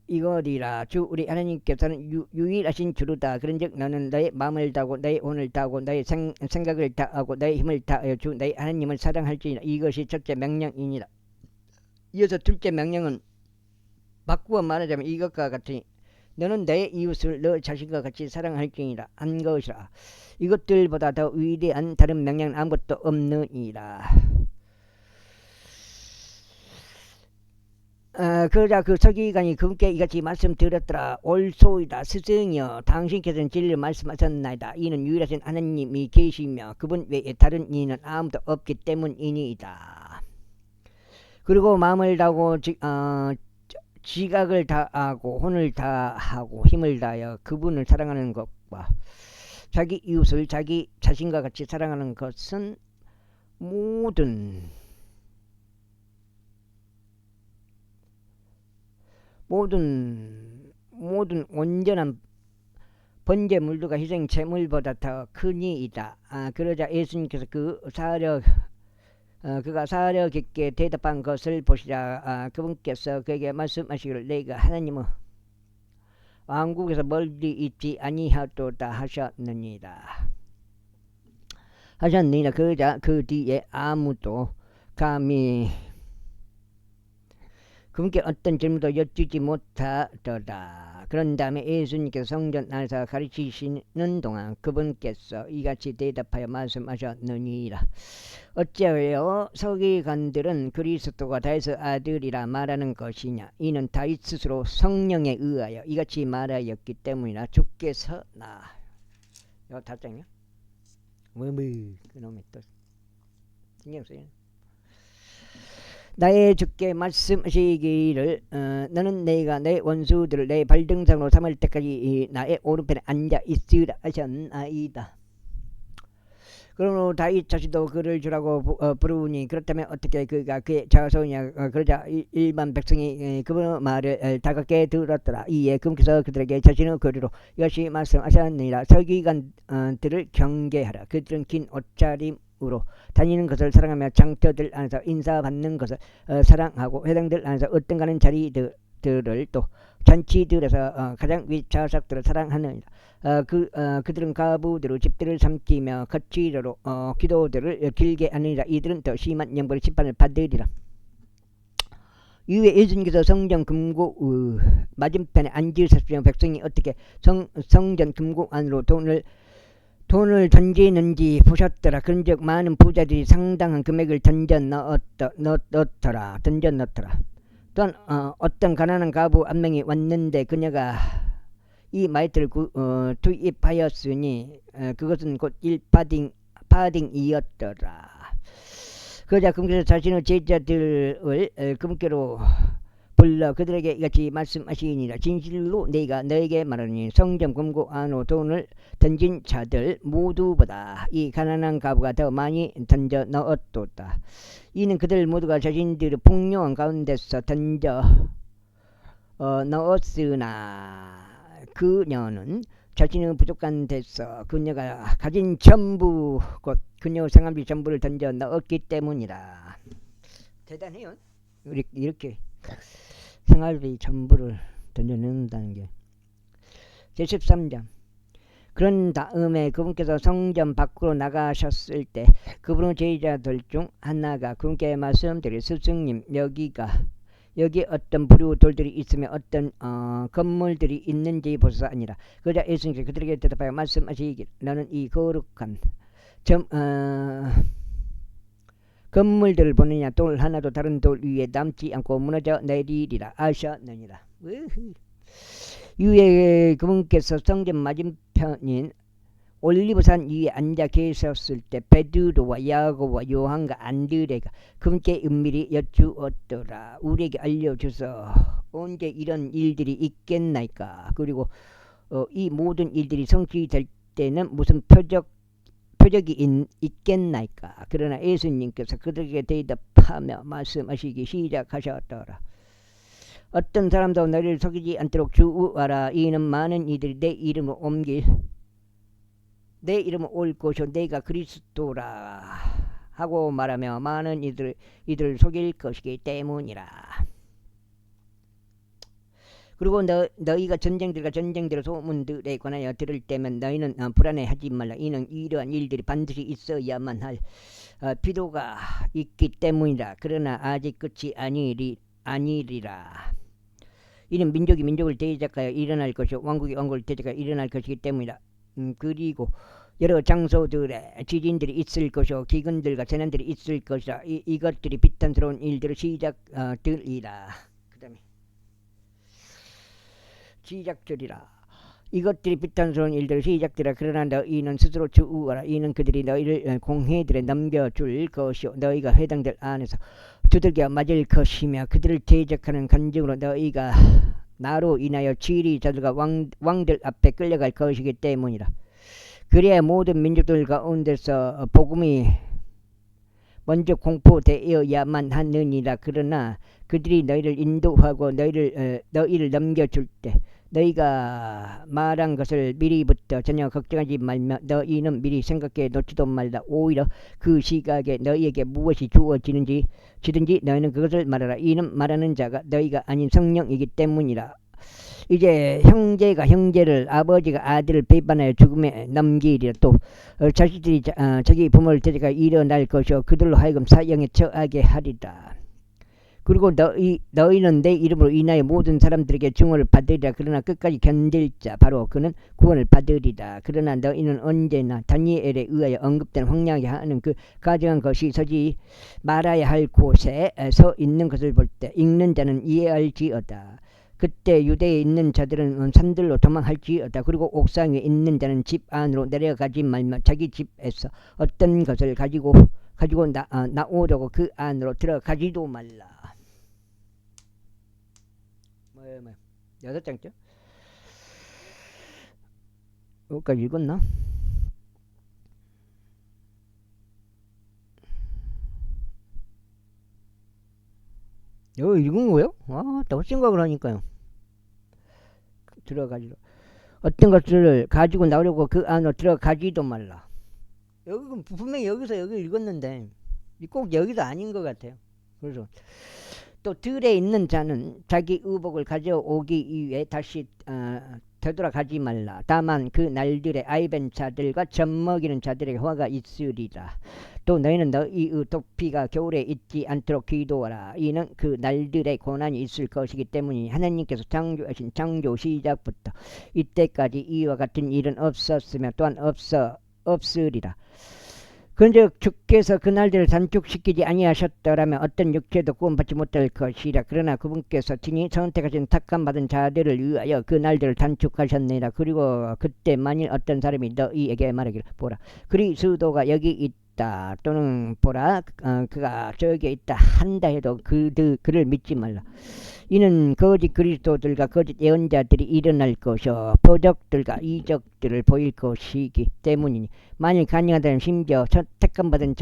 이거리라. 주 우리 하나님께서는 유일하신 주루다. 그런즉 너는 너의 마음을 다하고 너의 혼을 다하고 너의 생각을 다하고 너의 힘을 다하여 주 너의 하나님을 사랑할지니라. 이것이 첫째 명령이니라. 이어서 둘째 명령은 바꾸어 말하자면 이것과 같으니 너는 너의 이웃을 너 자신과 같이 사랑할지니라 한 것이라. 이것들보다 더 위대한 다른 명령은 아무것도 없느니라. 그러자 그 서기관이 그분께 이같이 말씀드렸더라. 옳소이다. 스승이여 당신께서는 진리를 말씀하셨나이다. 이는 유일하신 하나님이 계시며 그분 외에 다른 이는 아무도 없기 때문이니이다. 그리고 마음을 다하고 지각을 다하고 혼을 다하고 힘을 다하여 그분을 사랑하는 것과 자기 이웃을 자기 자신과 같이 사랑하는 것은 모든 온전한 번제물과 희생 제물보다 더 크니이다. 그러자 예수님께서 그가 사려 깊게 대답한 것을 보시자. 그분께서 그에게 말씀하시기를 내가 하나님의 왕국에서 멀리 있지 아니하도다 하셨느니라. 그러자 그 뒤에 아무도 감히 그분께 어떤 질문도 여쭈지 못하더라. 그런 다음에 예수님께서 성전 안에서 가르치시는 동안 그분께서 이같이 대답하여 말씀하셨느니라. 어찌하여 서기관들은 그리스도가 다윗의 아들이라 말하는 것이냐. 이는 다윗 스스로 성령에 의하여 이같이 말하였기 때문이라. 주께서 이거 답장이야? 그놈의 또 신경 쓰이네. 나의 주께 말씀하시기를 너는 내가 내 원수들을 내 발등상으로 삼을 때까지 나의 오른편에 앉아 있으라 하셨나이다. 그러므로 다윗 자신도 그를 주라고 부르니 그렇다면 어떻게 그가 그의 자손이냐. 그러자 일반 백성이 그분의 말을 다갑게 들었더라. 이에 그분께서 그들에게 자신의 거리로 이것이 말씀하셨느니라. 서기관들을 경계하라. 그들은 긴 옷차림으로 다니는 것을 사랑하며 장터들 안에서 인사받는 것을 사랑하고 회당들 안에서 어떤가는 자리들을 또 잔치들에서 가장 위차석들을 사랑하느니라. 그들은 가부대로 집들을 삼키며 거치대로 기도들을 길게 하느니라. 이들은 더 심한 영벌의 심판을 받으리라. 이후에 예수님께서 성전 금고 맞은편에 앉으셨으며 백성이 어떻게 성전 금고 안으로 돈을 던지는지 보셨더라. 그런즉 많은 부자들이 상당한 금액을 던져 넣더라. 또한 어떤 가난한 가부 한 명이 왔는데 그녀가 이 마이트를 투입하였으니 그것은 곧 1파딩이었더라. 그러자 그분께서 자신의 제자들을 그분께로 불러 그들에게 이같이 말씀하시니라. 진실로 내가 너에게 말하니 성전 금고 안으로 돈을 던진 자들 모두보다 이 가난한 가부가 더 많이 던져 넣었도다. 이는 그들 모두가 자신들의 풍요한 가운데서 던져 넣었으나 그녀는 자신의 부족한 데서 그녀가 가진 전부 곧 그녀의 생활비 전부를 던져 넣었기 때문이다. 대단해요. 이렇게 생활비 전부를 던져 넣는다는 게. 제13장. 그런 다음에 그분께서 성전 밖으로 나가셨을 때 그분의 제자들 중 하나가 그분께 말씀드릴 스승님 여기 어떤 부류 돌들이 있으며 어떤 건물들이 있는지 보소서 아니라. 그러자 예수님께서 그들에게 대답하여 말씀하시길 너는 이 거룩한 건물들을 보느냐. 돌 하나도 다른 돌 위에 남지 않고 무너져 내리리라 하셨느니라. 이후에 그분께서 성전 맞은편인 올리브산 위에 앉아 계셨을 때 베드로와 야고보와 요한과 안드레가 그분께 은밀히 여쭈었더라. 우리에게 알려줘서 언제 이런 일들이 있겠나이까. 그리고 이 모든 일들이 성취될 때는 무슨 표적이 있겠나이까. 그러나 예수님께서 그들에게 대답하며 말씀하시기 시작하셨더라. 어떤 사람도 너를 속이지 않도록 주의하라. 이는 많은 이들이 내 이름을 올 것이요 내가 그리스도라 하고 말하며 많은 이들을 속일 것이기 때문이라. 그리고 너희가 전쟁들과 소문들에 관하여 들을 때면 너희는 불안해하지 말라. 이는 이러한 일들이 반드시 있어야만 할 필요가 있기 때문이라. 그러나 아직 끝이 아니리라. 이는 민족이 민족을 대적하여 일어날 것이요 왕국이 왕국을 대적하여 일어날 것이기 때문이라. 그리고 여러 장소들에 지진들이 있을 것이요 기근들과 재난들이 있을 것이라. 이것들이 비탄스러운 일들을 시작들이라. 그 다음에 시작들이라. 이것들이 비탄스러운 일들을 시작들이라. 그러나 너희는 스스로 주의하라. 이는 그들이 너희를 공회들에 넘겨줄 것이요 너희가 회당들 안에서 두들겨 맞을 것이며 그들을 대적하는 간증으로 너희가 나로 인하여 지리자들과 왕들 앞에 끌려갈 것이기 때문이라. 그래야 모든 민족들 가운데서 복음이 먼저 공포되어야만 하느니라. 그러나 그들이 너희를 인도하고 너희를 넘겨줄 때 너희가 말한 것을 미리부터 전혀 걱정하지 말며 너희는 미리 생각해 놓지도 말라. 오히려 그 시각에 너희에게 무엇이 주어지든지 너희는 그것을 말하라. 이는 말하는 자가 너희가 아닌 성령이기 때문이라. 이제 형제가 형제를 아버지가 아들을 배반하여 죽음에 넘기리라. 또 자식들이 자기 부모를 대적하여 일어날 것이요 그들로 하여금 사형에 처하게 하리라. 그리고 너희는 내 이름으로 인하여 모든 사람들에게 증오를 받으리라. 그러나 끝까지 견딜 자 바로 그는 구원을 받으리라. 그러나 너희는 언제나 다니엘에 의하여 언급된 황량하게 하는 그 가증한 것이 서지 말아야 할 곳에 서 있는 것을 볼 때 읽는 자는 이해할지어다. 그때 유대에 있는 자들은 산들로 도망할지어다. 그리고 옥상 위에 있는 자는 집 안으로 내려가지 말며 자기 집에서 어떤 것을 가지고 나오려고 그 안으로 들어가지도 말라. 6장죠? 여기까지 읽었나? 여기 읽은 거요? 더 생각을 하니까요. 들어가지도 어떤 것을 가지고 나오려고 그 안으로 들어가지도 말라. 분명히 여기 읽었는데 꼭 여기도 아닌 것 같아요. 그래서 또 들에 있는 자는 자기 의복을 가져오기 위해 다시 되돌아가지 말라. 다만 그 날들에 아이벤 자들과 젖먹이는 자들에게 화가 있으리라. 또 너희는 너희의 도피가 겨울에 있지 않도록 기도하라. 이는 그 날들에 고난이 있을 것이기 때문이니 하나님께서 창조하신 창조 시작부터 이때까지 이와 같은 일은 없었으며 또한 없으리라. 그런즉 주께서 그날들을 단축시키지 아니하셨더라면 어떤 육체도 구원받지 못할 것이라. 그러나 그분께서 친히 선택하신 택함받은 자들을 위하여 그날들을 단축하셨느니라. 그리고 그때 만일 어떤 사람이 너희에게 말하기를 보라 그리스도가 여기 있다 또는 보라 그가 저기 있다 한다 해도 그를 믿지 말라. 이는 거짓 그리스도들과 거짓 예언자들이 일어날 것이요 표적들과 이적들을 보일 것이기 때문이니 만일 가능하다면 심지어 택함받은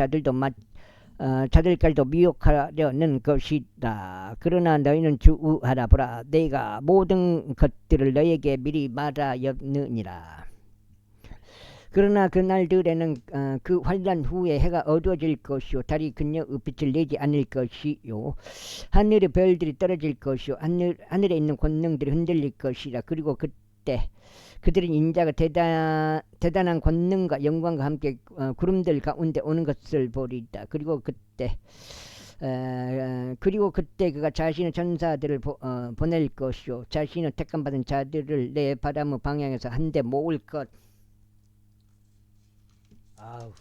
자들까지도 미혹하려는 것이다. 그러나 너희는 주의하라. 보라 내가 모든 것들을 너희에게 미리 말하였느니라. 그러나 그날들에는 그 환란 후에 해가 어두워질 것이요 달이 그녀의 빛을 내지 않을 것이요 하늘의 별들이 떨어질 것이요 하늘에 있는 권능들이 흔들릴 것이라. 그리고 그때 그들은 인자가 대단한 권능과 영광과 함께 구름들 가운데 오는 것을 보리다. 그리고 그때 그가 자신의 전사들을 보낼 것이요 자신의 택함받은 자들을 내 바람의 방향에서 한데 모을 것. 아우.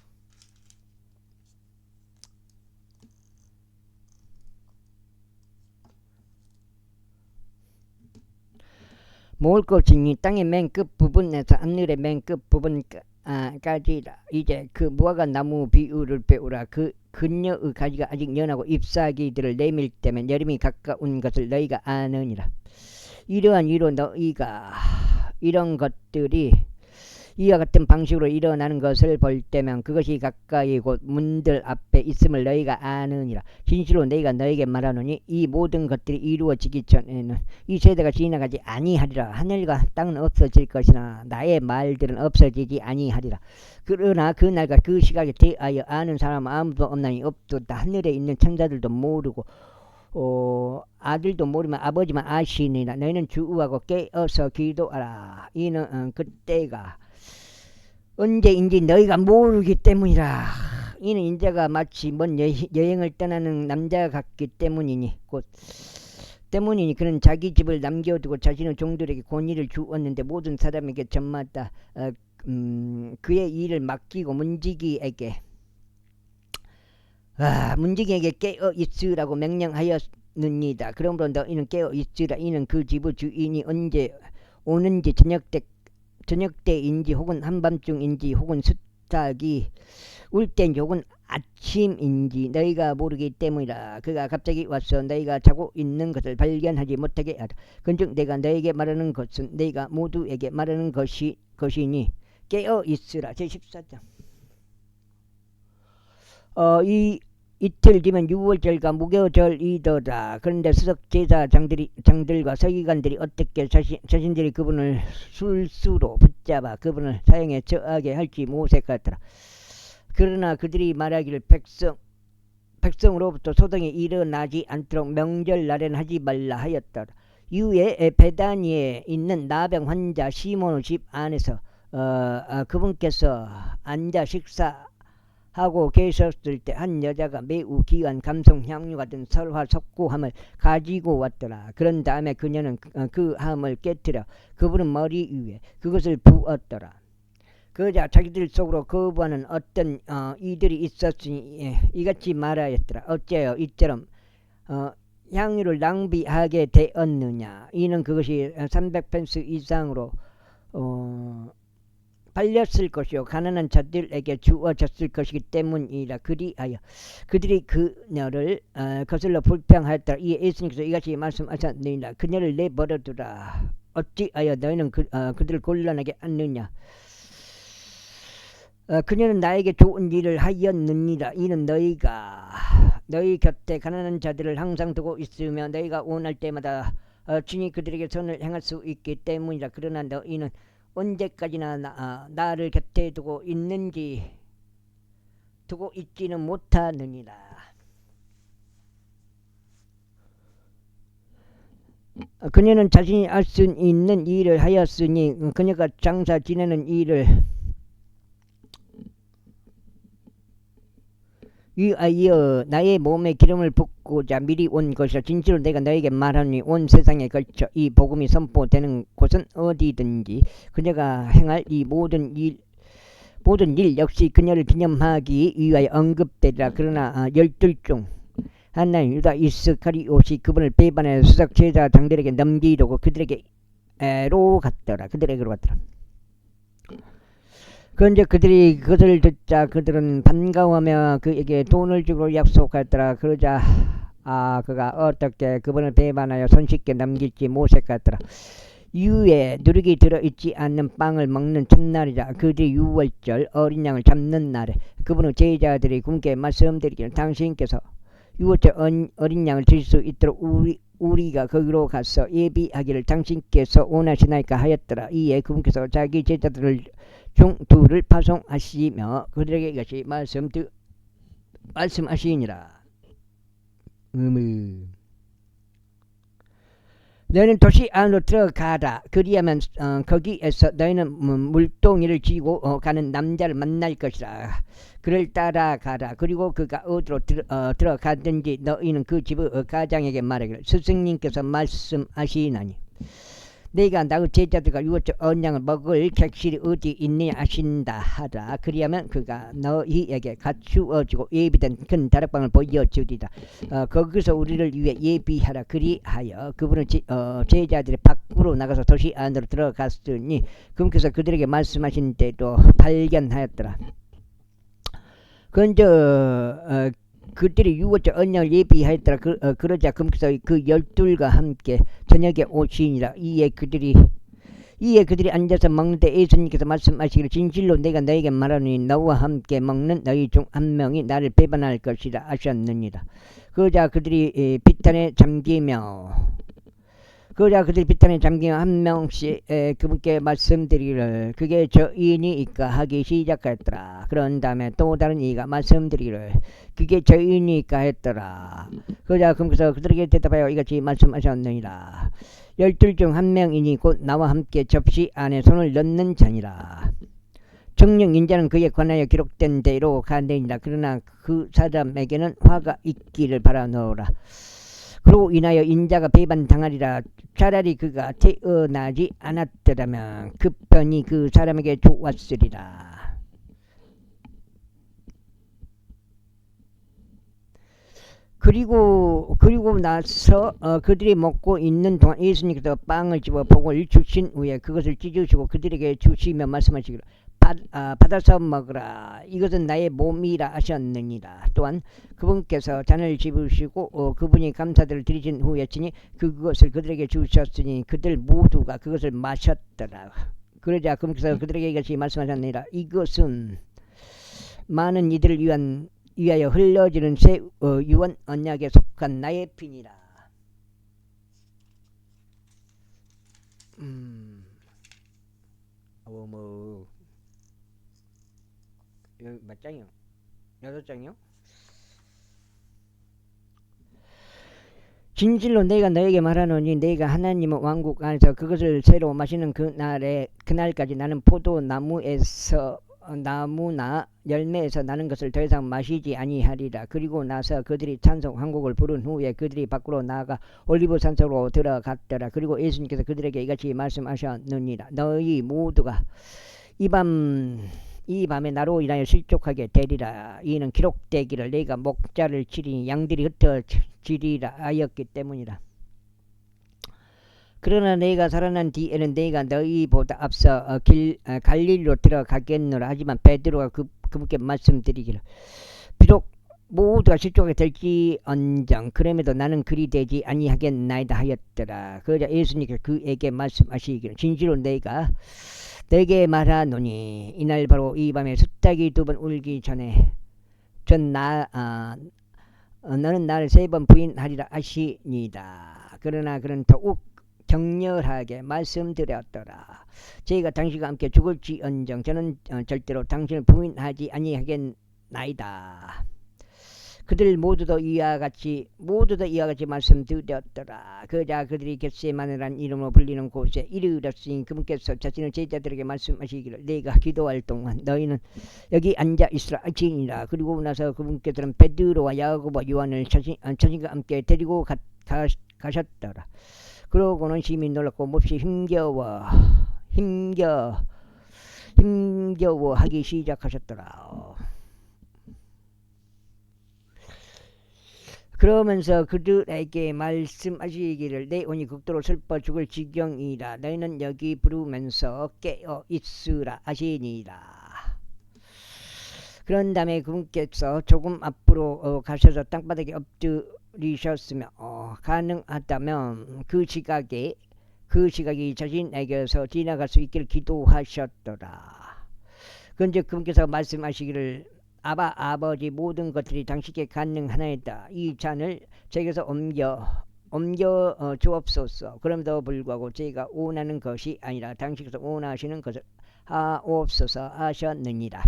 모을 것이니 땅의 맨 끝 부분에서 하늘의 맨 끝 부분까지라. 이제 그 무화과 나무 비유를 배우라. 그녀의 가지가 아직 연하고 잎사귀들을 내밀 때면 여름이 가까운 것을 너희가 아느니라. 이러한 이로 너희가 이런 것들이 이와 같은 방식으로 일어나는 것을 볼 때면 그것이 가까이 곧 문들 앞에 있음을 너희가 아느니라. 진실로 너희가 너희에게 말하노니 이 모든 것들이 이루어지기 전에는 이 세대가 지나가지 아니하리라. 하늘과 땅은 없어질 것이나 나의 말들은 없어지지 아니하리라. 그러나 그 날과 그 시각에 대하여 아는 사람은 아무도 없나니 없도다. 하늘에 있는 천사들도 모르고 아들도 모르면 아버지만 아시니라. 너희는 주의하고 깨어서 기도하라. 이는 그때가 언제인지 너희가 모르기 때문이라. 이는 인자가 마치 먼 여행을 떠나는 남자 같기 때문이니 그는 자기 집을 남겨두고 자신의 종들에게 권위를 주었는데 모든 사람에게 저마다 그의 일을 맡기고 문지기에게 깨어 있으라고 명령하였느니라. 그러므로 너희는 깨어 있으라. 이는 그 집의 주인이 언제 오는지 저녁때인지 혹은 한밤중인지 혹은 숫닭이 울 때인지 혹은 아침인지 너희가 모르기 때문이라. 그가 갑자기 와서 너희가 자고 있는 것을 발견하지 못하게 하라. 그런즉 내가 너희에게 말하는 것은 너희가 모두에게 말하는 것이니 깨어 있으라. 제14장. 이틀 뒤면 유월절과 무교절이더라. 그런데 수석 제사장들과 서기관들이 어떻게 자신들이 그분을 술수로 붙잡아 그분을 사형에 처하게 할지 모색하더라. 그러나 그들이 말하기를 백성으로부터 소동이 일어나지 않도록 명절날에는 하지 말라 하였더라. 이후에 베다니에 있는 나병 환자 시몬의 집 안에서 그분께서 앉아 식사하고 계셨을 때 한 여자가 매우 귀한 감성 향유 같은 설화 석고함을 가지고 왔더라. 그런 다음에 그녀는 그 함을 깨뜨려 그분의 머리 위에 그것을 부었더라. 그러자 자기들 속으로 거부하는 어떤 이들이 있었으니 이같이 말하였더라. 어째요 이처럼 향유를 낭비하게 되었느냐. 이는 그것이 300펜스 이상으로 팔렸을 것이요 가난한 자들에게 주어졌을 것이기 때문이라. 그리하여 그들이 그녀를 거슬러 불평하였더라. 이에 예수님께서 이같이 말씀하셨느니라. 그녀를 내버려두라. 어찌하여 너희는 그들을 곤란하게 하느냐. 그녀는 나에게 좋은 일을 하였느니라. 이는 너희 곁에 가난한 자들을 항상 두고 있으며 너희가 원할 때마다 친히 그들에게 선을 행할 수 있기 때문이라. 그러나 너희는 언제까지나 나를 곁에 두고 있지는 못하느니라. 그녀는 자신이 알 수 있는 일을 하였으니 그녀가 장사 지내는 일을 위하여 나의 몸에 기름을 붓고자 미리 온 것이라. 진실로 내가 너에게 말하니 온 세상에 걸쳐 이 복음이 선포되는 곳은 어디든지 그녀가 행할 이 모든 일 역시 그녀를 기념하기 위하여 언급되리라. 그러나 12중 하나는 유다 이스카리옷이 그분을 배반하여 수석 제자 장들에게 넘기려고 그들에게로 갔더라. 그런데 그들이 그것을 듣자 그들은 반가워하며 그에게 돈을 주고 약속하였더라. 그러자 그가 어떻게 그분을 배반하여 손쉽게 넘길지 모색하였더라. 이후에 누룩이 들어있지 않는 빵을 먹는 첫날이라. 그들이 유월절 어린 양을 잡는 날에 그분의 제자들이 그분께 말씀드리기를 당신께서 유월절 어린 양을 드실 수 있도록 우리가 거기로 가서 예비하기를 당신께서 원하시나이까 하였더라. 이에 그분께서 자기 제자들을 중 둘을 파송하시며 그들에게 이것이 말씀하시니라. 너희는 도시 안으로 들어가라. 그리하면 거기에서 너희는 물동이를 쥐고 가는 남자를 만날 것이라. 그를 따라가라. 그리고 그가 어디로 들어가든지 너희는 그 집의 가장에게 말하기를 스승님께서 말씀하시나니 내가 나의 제자들과 유월절 어린 양을 먹을 객실이 어디 있느냐 하신다 하라. 그리하면 그가 너희에게 갖추어지고 예비된 큰 다락방을 보여주리라. 거기서 우리를 위해 예비하라. 그리하여 그분은 제자들이 밖으로 나가서 도시 안으로 들어갔으니 그분께서 그들에게 말씀하신 대로 발견하였더라. 그런데 그들이 유월절 어린 양을 예비하였더라. 그러자 그분께서 그 12과 함께 저녁에 오시니라. 이에 그들이 앉아서 먹는데 예수님께서 말씀하시기를 진실로 내가 너에게 말하노니 너와 함께 먹는 너희 중 한 명이 나를 배반할 것이라 하셨느니라. 그러자 그들이 비탄에 잠기며 한 명씩 그분께 말씀드리기를 그게 저인이니까 하기 시작했더라. 그런 다음에 또 다른 이가 말씀드리기를 그게 저인이니까 했더라. 그러자 그분께서 그들에게 대답하여 이같이 말씀하셨느니라. 12 중 한 명이니 곧 나와 함께 접시 안에 손을 넣는 자니라. 정령 인자는 그에 관하여 기록된 대로 간대니라. 그러나 그 사람에게는 화가 있기를 바라노라. 그로 인하여 인자가 배반당하리라. 차라리 그가 태어나지 않았더라면 그 편이 그 사람에게 좋았으리라. 그리고 나서 그들이 먹고 있는 동안 예수님께서 빵을 집어 복을 주신 후에 그것을 찢으시고 그들에게 주시며 말씀하시기를 받아서 먹으라. 이것은 나의 몸이라 하셨느니라. 또한 그분께서 잔을 집으시고 그분이 감사들을 드리신 후에 치니 그것을 그들에게 주셨으니 그들 모두가 그것을 마셨더라. 그러자 그분께서 그들에게 이것이 말씀하셨느니라. 이것은 많은 이들을 위하여 흘러지는 새 유언 언약에 속한 나의 피니라. 이거 몇 장이요? 6장이요? 진실로 내가 너에게 말하노니 내가 하나님의 왕국 안에서 그것을 새로 마시는 그날까지 나는 포도나무에서 나무나 열매에서 나는 것을 더 이상 마시지 아니하리라. 그리고 나서 그들이 찬송 한곡을 부른 후에 그들이 밖으로 나아가 올리브산속으로 들어갔더라. 그리고 예수님께서 그들에게 이같이 말씀하셨느니라. 너희 모두가 이 밤에 나로 인하여 실족하게 되리라. 이는 기록되기를 내가 목자를 치리니 양들이 흩어지리라 하였기 때문이라. 그러나 내가 살아난 뒤에는 내가 너희보다 앞서 갈릴리로 들어가겠노라. 하지만 베드로가 그분께 말씀드리기를 비록 모두가 실족하게 될지언정 그럼에도 나는 그리 되지 아니하겠나이다 하였더라. 그러자 예수님께서 그에게 말씀하시기를 진실로 내가 내게 말하노니 이날 바로 이 밤에 숫닭이 2번 울기 전에 너는 나를 3번 부인하리라 하시니이다. 그러나 그는 더욱 격렬하게 말씀드렸더라. 저희가 당신과 함께 죽을지언정 저는 절대로 당신을 부인하지 아니하겠나이다. 그들 모두도 이와 같이 말씀드렸더라. 그자 그들이 겟세마네라는 이름으로 불리는 곳에 이르렀으니 그분께서 자신의 제자들에게 말씀하시기를 내가 기도할 동안 너희는 여기 앉아 있으라 하시니라. 그리고 나서 그분께서는 베드로와 야고보와 요한을 자신과 함께 데리고 가셨더라. 그러고는 심히 놀랍고 몹시 힘겨워하기 시작하셨더라. 그러면서 그들에게 말씀하시기를 내 온이 극도로 슬퍼 죽을 지경이라. 너희는 여기 부르면서 깨어 있으라 하시니라. 그런 다음에 그분께서 조금 앞으로 가셔서 땅바닥에 엎드리셨으며 가능하다면 그 시각이 자신에게서 지나갈 수 있기를 기도하셨더라. 그런데 그분께서 말씀하시기를 아버지 모든 것들이 당신께 가능하나이다. 이 잔을 제게서 옮겨 주옵소서. 그럼에도 불구하고 제가 원하는 것이 아니라 당신께서 원하시는 것을 하옵소서 하셨느니라.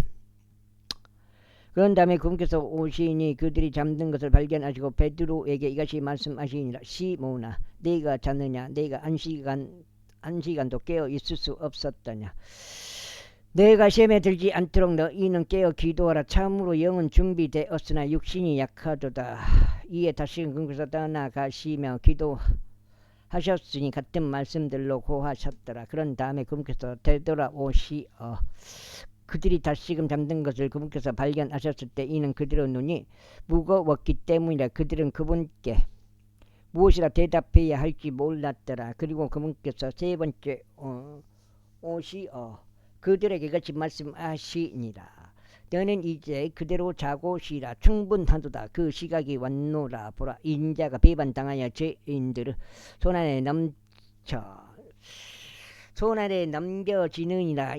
그런 다음에 그분께서 오시니 그들이 잠든 것을 발견하시고 베드로에게 이같이 말씀하시니라. 시몬아 네가 잤느냐? 네가 한 시간도 깨어 있을 수 없었더냐? 내가 시험에 들지 않도록 너희는 깨어 기도하라. 참으로 영은 준비되었으나 육신이 약하도다. 이에 다시금 그분께서 떠나가시며 기도하셨으니 같은 말씀들로 고하셨더라. 그런 다음에 그분께서 되돌아오시어 그들이 다시금 잠든 것을 그분께서 발견하셨을 때 이는 그들의 눈이 무거웠기 때문이라. 그들은 그분께 무엇이라 대답해야 할지 몰랐더라. 그리고 그분께서 세 번째 오시어 그들에게 같이 말씀하시니라. 너는 이제 그대로 자고 쉬라. 충분하도다. 그 시각이 왔노라. 보라 인자가 배반당하여 죄인들을 손안에 넘겨지느니라.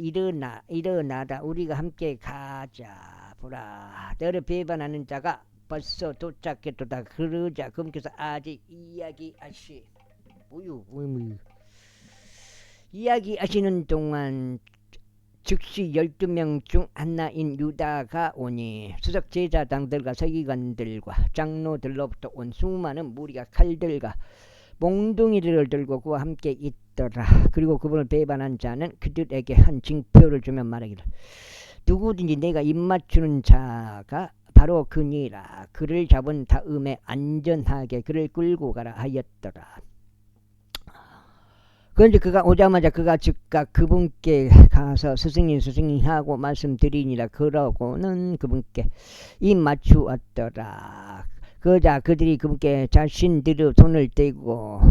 일어나라. 우리가 함께 가자. 보라 너를 배반하는 자가 벌써 도착했도다. 그러자 그분께서 아직 이야기하시는 동안 즉시 12명 중 하나인 유다가 오니 수석 제사장들과 서기관들과 장로들로부터 온 수많은 무리가 칼들과 몽둥이들을 들고 그와 함께 있더라. 그리고 그분을 배반한 자는 그들에게 한 징표를 주며 말하기를 누구든지 내가 입맞추는 자가 바로 그니라. 그를 잡은 다음에 안전하게 그를 끌고 가라 하였더라. 그런데 그가 오자마자 그가 즉각 그분께 가서 스승님 하고 말씀드리니라. 그러고는 그분께 입 맞추었더라. 그러자 그들이 그분께 자신들의 손을 떼어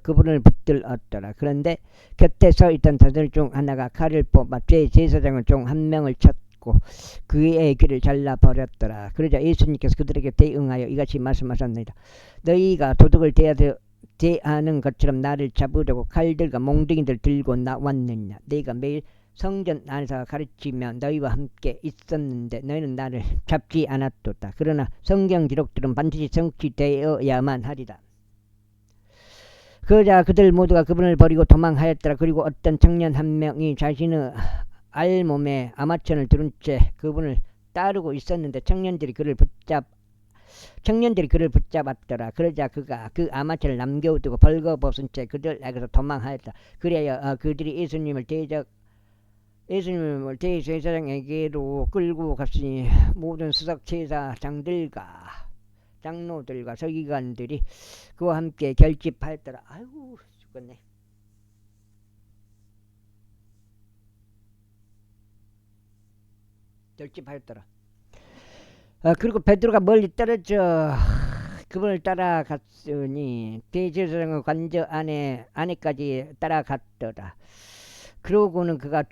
그분을 붙들었더라. 그런데 곁에 서 있던 자들 중 하나가 칼을 뽑아 제사장을 중 한 명을 쳤고 그의 귀를 잘라버렸더라. 그러자 예수님께서 그들에게 대응하여 이같이 말씀하셨느니라. 너희가 도둑을 대하는 것처럼 나를 잡으려고 칼들과 몽둥이들 들고 나왔느냐? 내가 매일 성전 안에서 가르치며 너희와 함께 있었는데 너희는 나를 잡지 않았도다. 그러나 성경 기록들은 반드시 성취되어야만 하리라. 그러자 그들 모두가 그분을 버리고 도망하였더라. 그리고 어떤 청년 한 명이 자신의 알몸에 아마천을 두른 채 그분을 따르고 있었는데 청년들이 그를 붙잡았더라. 그러자 그가 그 아마천을 남겨두고 벌거벗은 채 그들에게서 도망하였다. 그래야 그들이 예수님을 대제사장에게로 끌고 갔으니 모든 수석 제사장들과 장로들과 서기관들이 그와 함께 결집하였더라. 아이고 죽겠네. 결집하였더라. 그리고 베드로가 멀리 떨어져 그분을 따라갔으니 대제사장의 관저 안에까지 따라갔더라. 그러고는 그가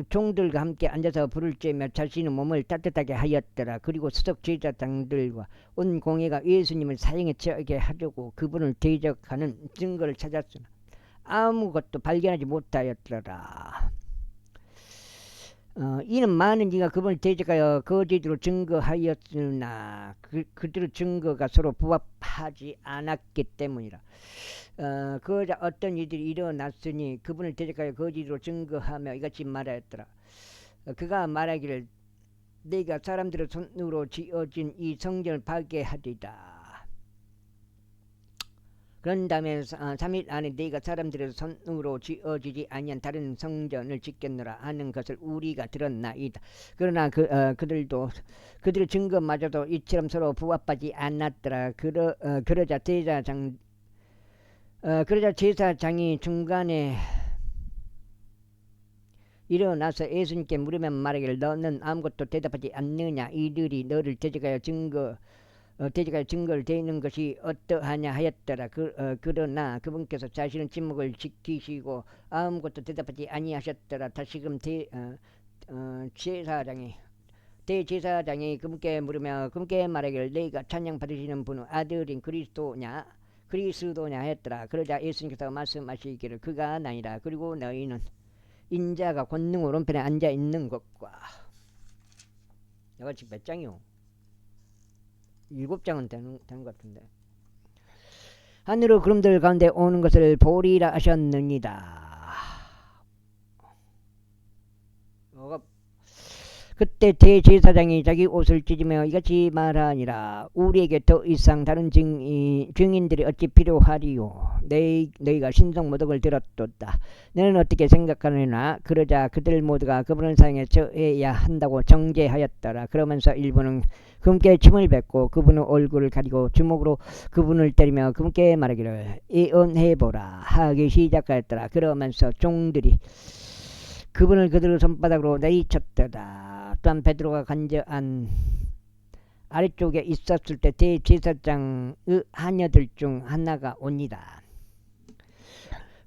종들과 함께 앉아서 불을 쬐며 자신의 몸을 따뜻하게 하였더라. 그리고 수석 제사장들과 온 공회가 예수님을 사형에 처하게 하려고 그분을 대적하는 증거를 찾았으나 아무것도 발견하지 못하였더라. 이는 많은 이가 그분을 대적하여 거짓으로 증거하였으나 그들의 증거가 서로 부합하지 않았기 때문이라. 그러자 어떤 이들이 일어났으니 그분을 대적하여 거짓으로 증거하며 이같이 말하였더라. 그가 말하기를 네가 사람들의 손으로 지어진 이 성전을 파괴하리라. 그런 다음에 3일 안에 네가 사람들의 손으로 지어지지 아니한 다른 성전을 짓겠노라 하는 것을 우리가 들었나이다. 그러나 그들도 그들의 증거마저도 이처럼 서로 부합하지 않았더라. 그러자 제사장이 중간에 일어나서 예수님께 물으면 말하기를 너는 아무것도 대답하지 않느냐. 이들이 너를 대적하여 증거를 대는 것이 어떠하냐 하였더라. 그러나 그분께서 자신의 침묵을 지키시고 아무것도 대답하지 아니하셨더라. 다시금 대제사장이 그분께 물으며 그분께 말하기를 네가 찬양 받으시는 분은 아들인 그리스도냐 하였더라. 그러자 예수님께서 말씀하시기를 그가 아니라 그리고 너희는 인자가 권능 오른편에 앉아 있는 것과 내가 지금 몇 장이요? 7장은 되는 것 같은데. 하늘의 구름들 가운데 오는 것을 보리라 하셨느니라. 그때 대제사장이 자기 옷을 찢으며 이같이 말하니라. 우리에게 더 이상 다른 증인들이 어찌 필요하리요. 너희가 신성 모독을 들었도다. 너는 어떻게 생각하느냐. 그러자 그들 모두가 그분을 사형에 처해야 한다고 정죄하였더라. 그러면서 일부는 그분께 침을 뱉고 그분의 얼굴을 가리고 주먹으로 그분을 때리며 그분께 말하기를 예언해보라 하기 시작하였더라. 그러면서 종들이 그분을 그들의 손바닥으로 내리쳤더라. 또한 베드로가 간저안 아래쪽에 있었을 때 대제사장의 하녀들 중 하나가 옵니다.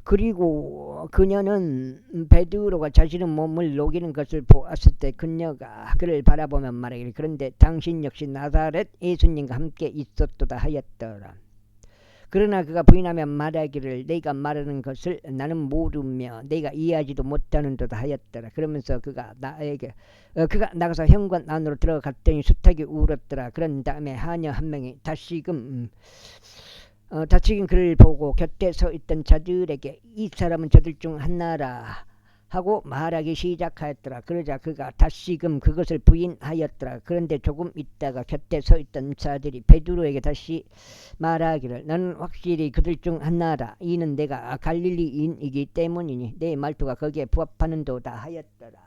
그리고 그녀는 베드로가 자신의 몸을 녹이는 것을 보았을 때 그녀가 그를 바라보며 말하기를 그런데 당신 역시 나사렛 예수님과 함께 있었도다 하였더라. 그러나 그가 부인하며 말하기를 내가 말하는 것을 나는 모르며 내가 이해하지도 못하는도다 하였더라. 그러면서 그가 나가서 현관 안으로 들어갔더니 숱하게 울었더라. 그런 다음에 하녀 한 명이 다시금 그를 보고 곁에 서 있던 자들에게 이 사람은 저들 중 하나라 하고 말하기 시작하였더라. 그러자 그가 다시금 그것을 부인하였더라. 그런데 조금 있다가 곁에 서 있던 자들이 베드로에게 다시 말하기를 너는 확실히 그들 중 하나라. 이는 내가 갈릴리인이기 때문이니 내 말투가 거기에 부합하는도다 하였더라.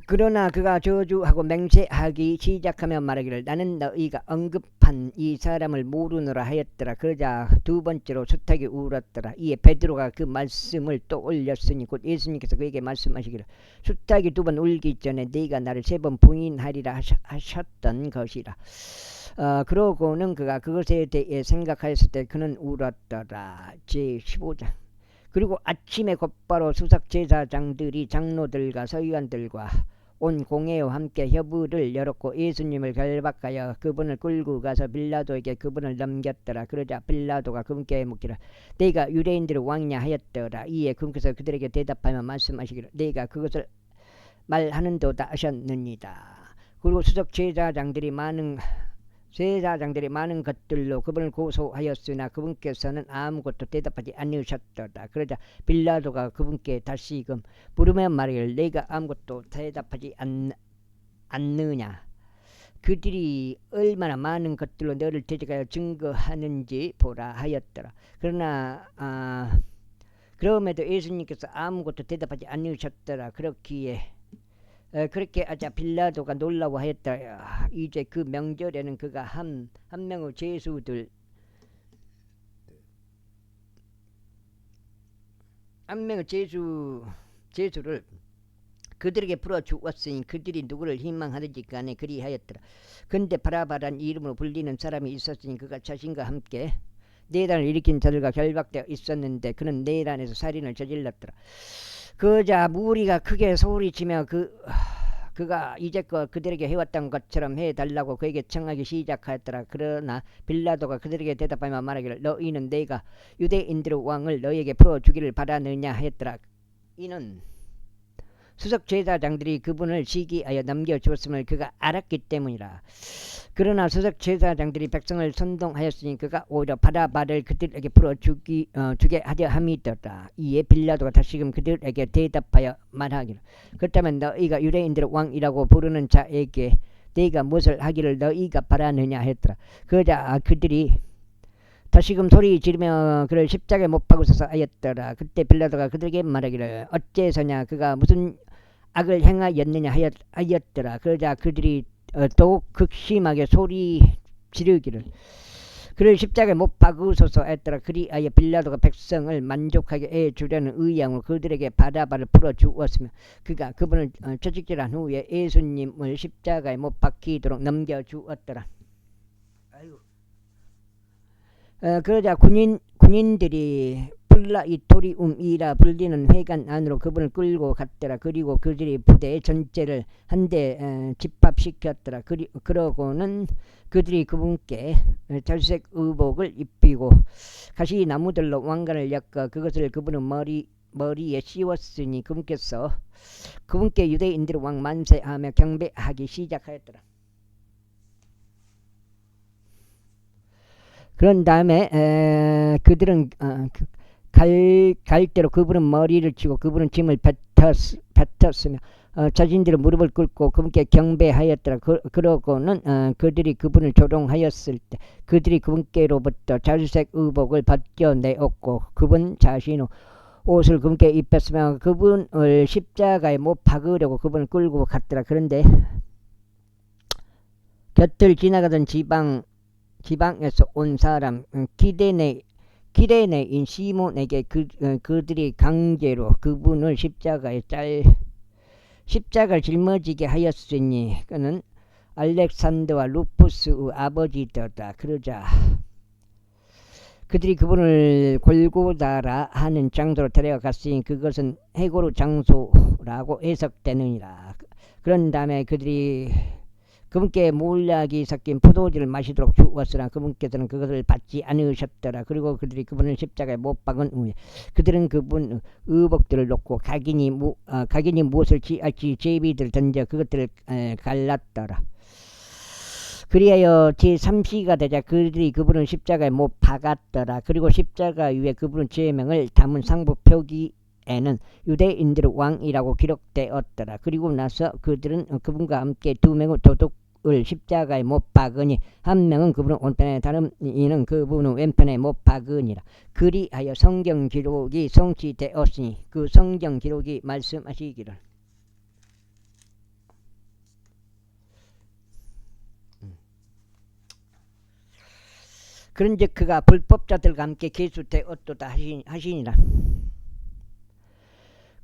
그러나 그가 저주하고 맹세하기 시작하며 말하기를 나는 너희가 언급한 이 사람을 모르노라 하였더라. 그러자 두 번째로 숱하게 울었더라. 이에 베드로가 그 말씀을 또 올렸으니 곧 예수님께서 그에게 말씀하시기를 숱하게 두 번 울기 전에 네가 나를 3번 부인하리라 하셨던 것이라. 그러고는 그가 그것에 대해 생각하였을 때 그는 울었더라. 제15장. 그리고 아침에 곧바로 수석제사장들이 장로들과 서기관들과 온 공회와 함께 협의를 열었고 예수님을 결박하여 그분을 끌고 가서 빌라도에게 그분을 넘겼더라. 그러자 빌라도가 그분께 묻기를 네가 유대인들의 왕이냐 하였더라. 이에 그분께서 그들에게 대답하며 말씀하시기를 네가 그것을 말하는도다 하셨느니라. 그리고 수석제사장들이 많은 것들로 그분을 고소하였으나 그분께서는 아무것도 대답하지 않으셨더라. 그러자 빌라도가 그분께 다시금 물으며 말하기를 내가 아무것도 대답하지 않느냐. 그들이 얼마나 많은 것들로 너를 대적하여 증거하는지 보라 하였더라. 그러나 그럼에도 예수님께서 아무것도 대답하지 않으셨더라. 그렇게 하자 빌라도가 놀라워하였다. 이제 그 명절에는 그가 한 명의 제수를 그들에게 풀어주었으니 그들이 누구를 희망하든지 간에 그리하였더라. 근데 바라바란 이름으로 불리는 사람이 있었으니 그가 자신과 함께 내란을 일으킨 자들과 결박되어 있었는데 그는 내란에서 살인을 저질렀더라. 그자 무리가 크게 소리치며 그가 이제껏 그들에게 해왔던 것처럼 해달라고 그에게 청하기 시작하였더라. 그러나 빌라도가 그들에게 대답하며 말하기를 너희는 내가 유대인들의 왕을 너희에게 풀어주기를 바라느냐 하였더라. 이는 수석 제사장들이 그분을 시기하여 넘겨주었음을 그가 알았기 때문이라. 그러나 수석 제사장들이 백성을 선동하였으니 그가 오히려 바라바를 그들에게 풀어주게 하려 함이더라. 이에 빌라도가 다시금 그들에게 대답하여 말하기를, 그렇다면 너희가 유대인들의 왕이라고 부르는 자에게 네가 무엇을 하기를 너희가 바라느냐 했더라. 그러자 그들이 다시금 소리 지르며 그를 십자가에 못 박으소서 하였더라. 그때 빌라도가 그들에게 말하기를, 어째서냐 그가 무슨 악을 행하였느냐 하였더라. 그러자 그들이 더욱 극심하게 소리 지르기를, 그를 십자가에 못 박으소서 했더라. 그리하여 빌라도가 백성을 만족하게 해주려는 의향으로 그들에게 바라바를 풀어주었으며 그가 그분을 채찍질한 후에 예수님을 십자가에 못 박히도록 넘겨주었더라. 그러자 군인들이 플라이토리움이라 불리는 회관 안으로 그분을 끌고 갔더라. 그리고 그들이 부대 전체를 한데 집합시켰더라. 그러고는 그들이 그분께 자주색 의복을 입히고 가시나무들로 왕관을 엮어 그것을 그분의 머리에 씌웠으니 그분께 유대인들의 왕 만세하며 경배하기 시작하였더라. 그런 다음에 그들은 갈대로 그분은 머리를 치고 그분은 짐을 뱉었으며 자신들의 무릎을 꿇고 그분께 경배하였더라. 그러고는 그들이 그분을 조롱하였을 때 그들이 그분께로부터 자주색 의복을 벗겨내었고 그분 자신의 옷을 그분께 입혔으며 그분을 십자가에 못 박으려고 그분을 끌고 갔더라. 그런데 곁을 지나가던 지방에서 온 사람 기레네인 시몬에게 그들이 강제로 그분을 십자가를 짊어지게 하였으니 그는 알렉산더와 루푸스의 아버지더라. 그러자 그들이 그분을 골고다라 하는 장소로 데려갔으니 그것은 해고루 장소라고 해석되느니라. 그런 다음에 그들이 그분께 몰약이 섞인 포도주를 마시도록 주었으나 그분께서는 그것을 받지 않으셨더라. 그리고 그들이 그분을 십자가에 못 박은 후에 그들은 그분 의복들을 놓고 각인이 무엇을 취할지 제비들 던져 그것들을 갈랐더라. 그리하여 제3시가 되자 그들이 그분을 십자가에 못 박았더라. 그리고 십자가 위에 그분의 죄명을 담은 상부 표기에는 유대인들의 왕이라고 기록되었더라. 그리고 나서 그들은 그분과 함께 2명의 도둑을 십자가에 못 박으니 한 명은 그분의 오른편에 다른 이는 그분의 왼편에 못 박으니라. 그리하여 성경 기록이 성취되었으니 그 성경 기록이 말씀하시기를, 그런즉 그가 불법자들과 함께 계수되었도다 하시니라.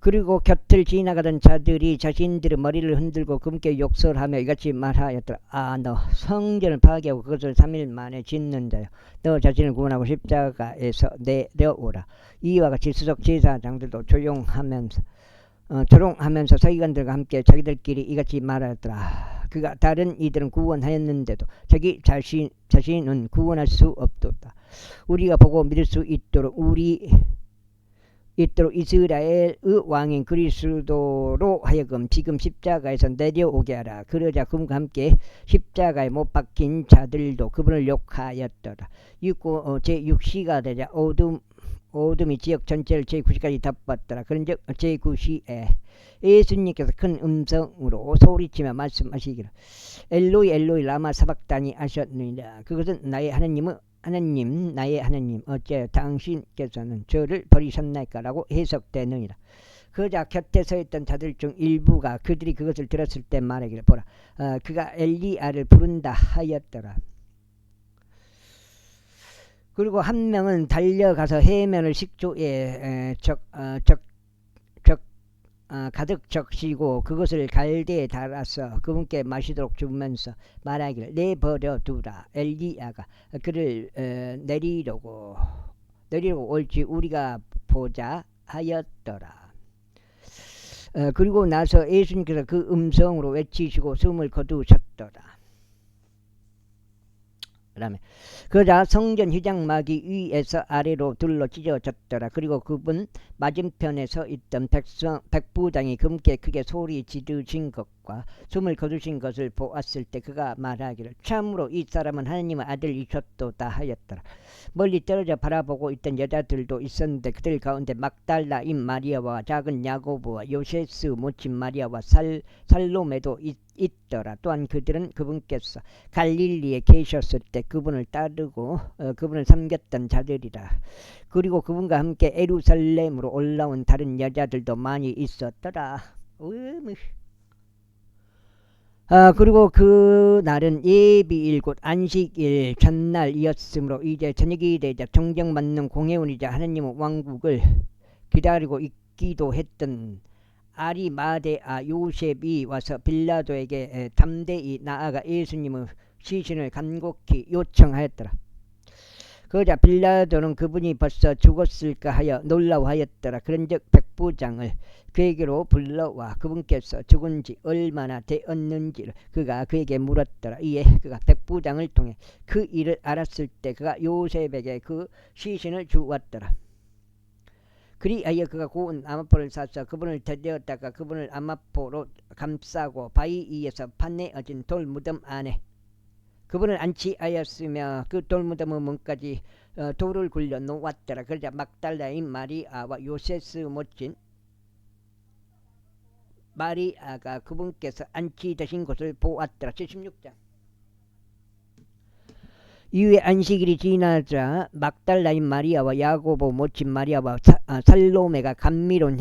그리고 곁을 지나가던 자들이 자신들의 머리를 흔들고 그분께 욕설하며 이같이 말하였더라. 너 성전을 파괴하고 그것을 3일 만에 짓는 자여, 너 자신을 구원하고 십자가에서 내려오라. 이와 같이 수석 제사장들도 조롱하면서 서기관들과 함께 자기들끼리 이같이 말하였더라. 그가 다른 이들은 구원하였는데도 자기 자신은 구원할 수 없도다. 우리가 보고 믿을 수 있도록 이스라엘의 왕인 그리스도로 하여금 지금 십자가에서 내려오게 하라. 그러자 그분과 함께 십자가에 못 박힌 자들도 그분을 욕하였더라. 제6시가 되자 어둠이 지역 전체를 제9시까지 덮었더라. 그런즉 제9시에 예수님께서 큰 음성으로 소리치며 말씀하시기를, 엘로이 엘로이 라마 사박다니 하셨느니라. 그것은 나의 하나님 어째 당신께서는 저를 버리셨나이까라고 해석되느니라. 그러자 곁에 서 있던 자들 중 일부가 그들이 그것을 들었을 때 말하기를, 보라, 그가 엘리야를 부른다 하였더라. 그리고 한 명은 달려가서 해면을 식조에 가득 적시고 그것을 갈대에 달아서 그분께 마시도록 주면서 말하기를, 내버려 두라. 엘리야가 그를 내리려고 올지 우리가 보자 하였더라. 그리고 나서 예수님께서 그 음성으로 외치시고 숨을 거두셨더라. 그다음에 그러자 성전 휘장막이 위에서 아래로 둘러 찢어졌더라. 그리고 그분 맞은편에 서 있던 백부장이 그분께 크게 소리 지르신 것과 숨을 거두신 것을 보았을 때 그가 말하기를 참으로 이 사람은 하나님의 아들이셨도다 하였더라. 멀리 떨어져 바라보고 있던 여자들도 있었는데 그들 가운데 막달라인 마리아와 작은 야고보와 요세스 모친 마리아와 살로메도 있더라. 또한 그들은 그분께서 갈릴리에 계셨을 때 그분을 따르고 그분을 섬겼던 자들이라. 그리고 그분과 함께 예루살렘으로 올라온 다른 여자들도 많이 있었더라. 그리고 그 날은 예비일 곧 안식일 전날이었으므로 이제 저녁이 되자 정정받는 공회원이자 하나님의 왕국을 기다리고 있기도 했던 아리마대아 요셉이 와서 빌라도에게 담대히 나아가 예수님의 시신을 간곡히 요청하였더라. 그러자 빌라도는 그분이 벌써 죽었을까 하여 놀라워하였더라. 그런즉 백부장을 그에게로 불러와 그분께서 죽은 지 얼마나 되었는지를 그가 그에게 물었더라. 이에 그가 백부장을 통해 그 일을 알았을 때 그가 요셉에게 그 시신을 주었더라. 그리하여 그가 고운 아마포를 사서 그분을 데려다가 그분을 아마포로 감싸고 바위 위에서 판내어진 돌무덤 안에 그분을 안치하였으며 그 돌무덤의 문까지 돌을 굴려 놓았더라. 그러자 막달라인 마리아와 요세스 모친 마리아가 그분께서 안치되신 것을 보았더라. 76장. 이후에 안식일이 지나자 막달라인 마리아와 야고보 모친 마리아와 살로메가 감미로운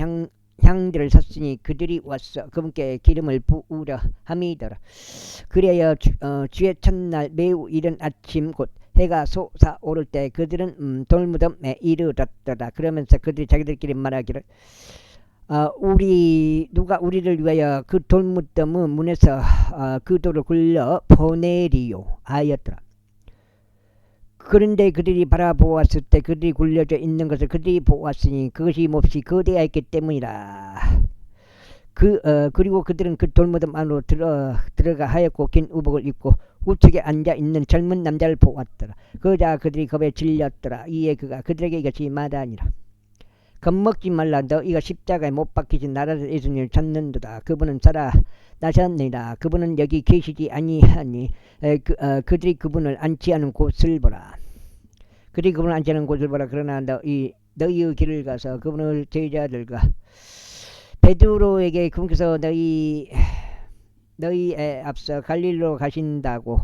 향들을 샀으니 그들이 와서 그분께 기름을 부으려 함이더라. 그래야 주의 첫날 매우 이른 아침 곧 해가 솟아오를 때 그들은 돌무덤에 이르렀더라. 그러면서 그들이 자기들끼리 말하기를 누가 우리를 위하여 그 돌무덤의 문에서 그 돌을 굴려 보내리요 하였더라. 그런데 그들이 바라보았을 때 그들이 굴려져 있는 것을 그들이 보았으니 그것이 몹시 거대하였기 때문이라. 그리고 그들은 그 돌무덤 안으로 들어가 하얗고 긴 우복을 입고 우측에 앉아 있는 젊은 남자를 보았더라. 그러자 그들이 겁에 질렸더라. 이에 그가 그들에게 이같이 말하니라. 겁먹지 말라. 너희가 십자가에 못 박히신 나라를 예수님을 찾는도다. 그분은 살아나셨느니라. 그분은 여기 계시지 아니하니 그들이 그분을 안치하는 곳을 보라. 그들이 그분을 안치하는 곳을 보라. 그러나 너희의 길을 가서 그분을 제자들과 베드로에게 그분께서 너희에 앞서 갈릴리로 가신다고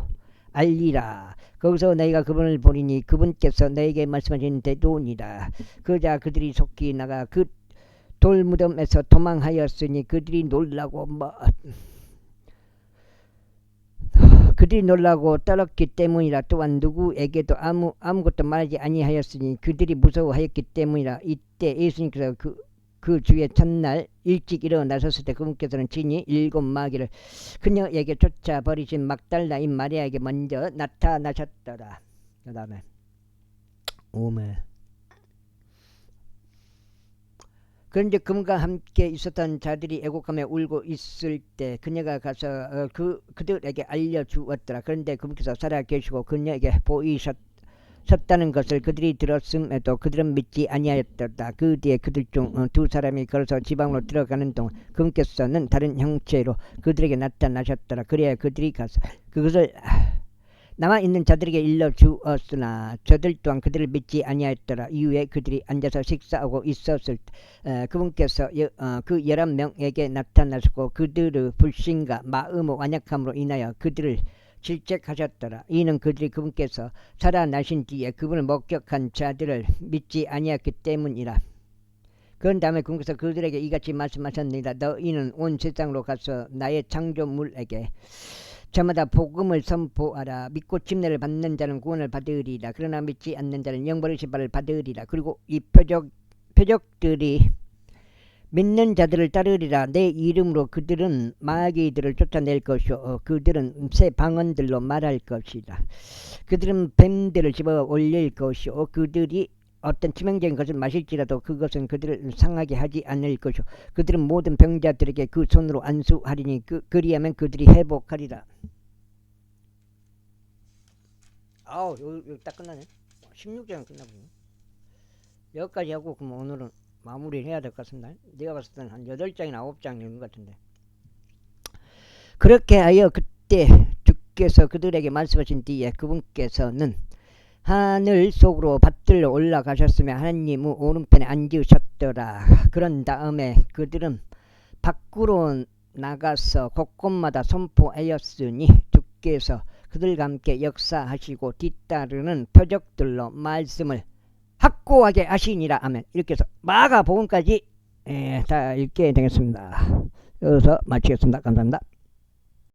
알리라. 거기서 너희가 그분을 보리니 그분께서 너에게 말씀하신 대도니라. 그러자 그들이 속히 나가 그 돌무덤에서 도망하였으니 그들이 놀라고 떨었기 때문이라. 또한 누구에게도 아무것도 말하지 아니하였으니 그들이 무서워하였기 때문이라. 이때 예수님께서 그 주의 첫날 일찍 일어나셨을 때 그분께서는 진히 7 마귀를 그녀에게 쫓아버리신 막달라인 마리아에게 먼저 나타나셨더라. 그 다음에 오메. 그런데 그분과 함께 있었던 자들이 애곡하며 울고 있을 때 그녀가 가서 그들에게 알려주었더라. 그런데 그분께서 살아계시고 그녀에게 보이셨다는 것을 그들이 들었음에도 그들은 믿지 아니하였더라. 그 뒤에 그들 중 2 사람이 걸어서 지방으로 들어가는 동안 그분께서는 다른 형체로 그들에게 나타나셨더라. 그래야 그들이 가서 그것을 남아있는 자들에게 일러주었으나 저들 또한 그들을 믿지 아니하였더라. 이후에 그들이 앉아서 식사하고 있었을 때 그분께서 그 11명에게 나타나셨고 그들의 불신과 마음의 완약함으로 인하여 그들을 질책하셨더라. 이는 그들이 그분께서 살아나신 뒤에 그분을 목격한 자들을 믿지 아니하였기 때문이라. 그런 다음에 그분께서 그들에게 이같이 말씀하셨느니라. 너희는 온 세상으로 가서 나의 창조물에게 저마다 복음을 선포하라. 믿고 침례를 받는 자는 구원을 받으리라. 그러나 믿지 않는 자는 영벌의 벌을 받으리라. 그리고 이 표적들이 믿는 자들을 따르리라. 내 이름으로 그들은 마귀들을 쫓아낼 것이요 그들은 새 방언들로 말할 것이다. 그들은 뱀들을 집어 올릴 것이요 그들이 어떤 치명적인 것을 마실지라도 그것은 그들을 상하게 하지 않을 것이요 그들은 모든 병자들에게 그 손으로 안수하리니 그리하면 그들이 회복하리라. 아우 여기 딱 끝나네. 16장은 끝나보네. 여기까지 하고 그럼 오늘은 마무리를 해야 될 것 같습니다. 내가 봤을 때는 한 8장이나 9장 되는 것 같은데. 그렇게 하여 그때 주께서 그들에게 말씀하신 뒤에 그분께서는 하늘 속으로 받들러 올라가셨으며 하나님의 오른편에 앉으셨더라. 그런 다음에 그들은 밖으로 나가서 곳곳마다 선포하였으니 주께서 그들과 함께 역사하시고 뒤따르는 표적들로 말씀을 확고하게 하시니라. 아멘. 이렇게 해서 마가복음까지 다 읽게 되겠습니다. 여기서 마치겠습니다. 감사합니다.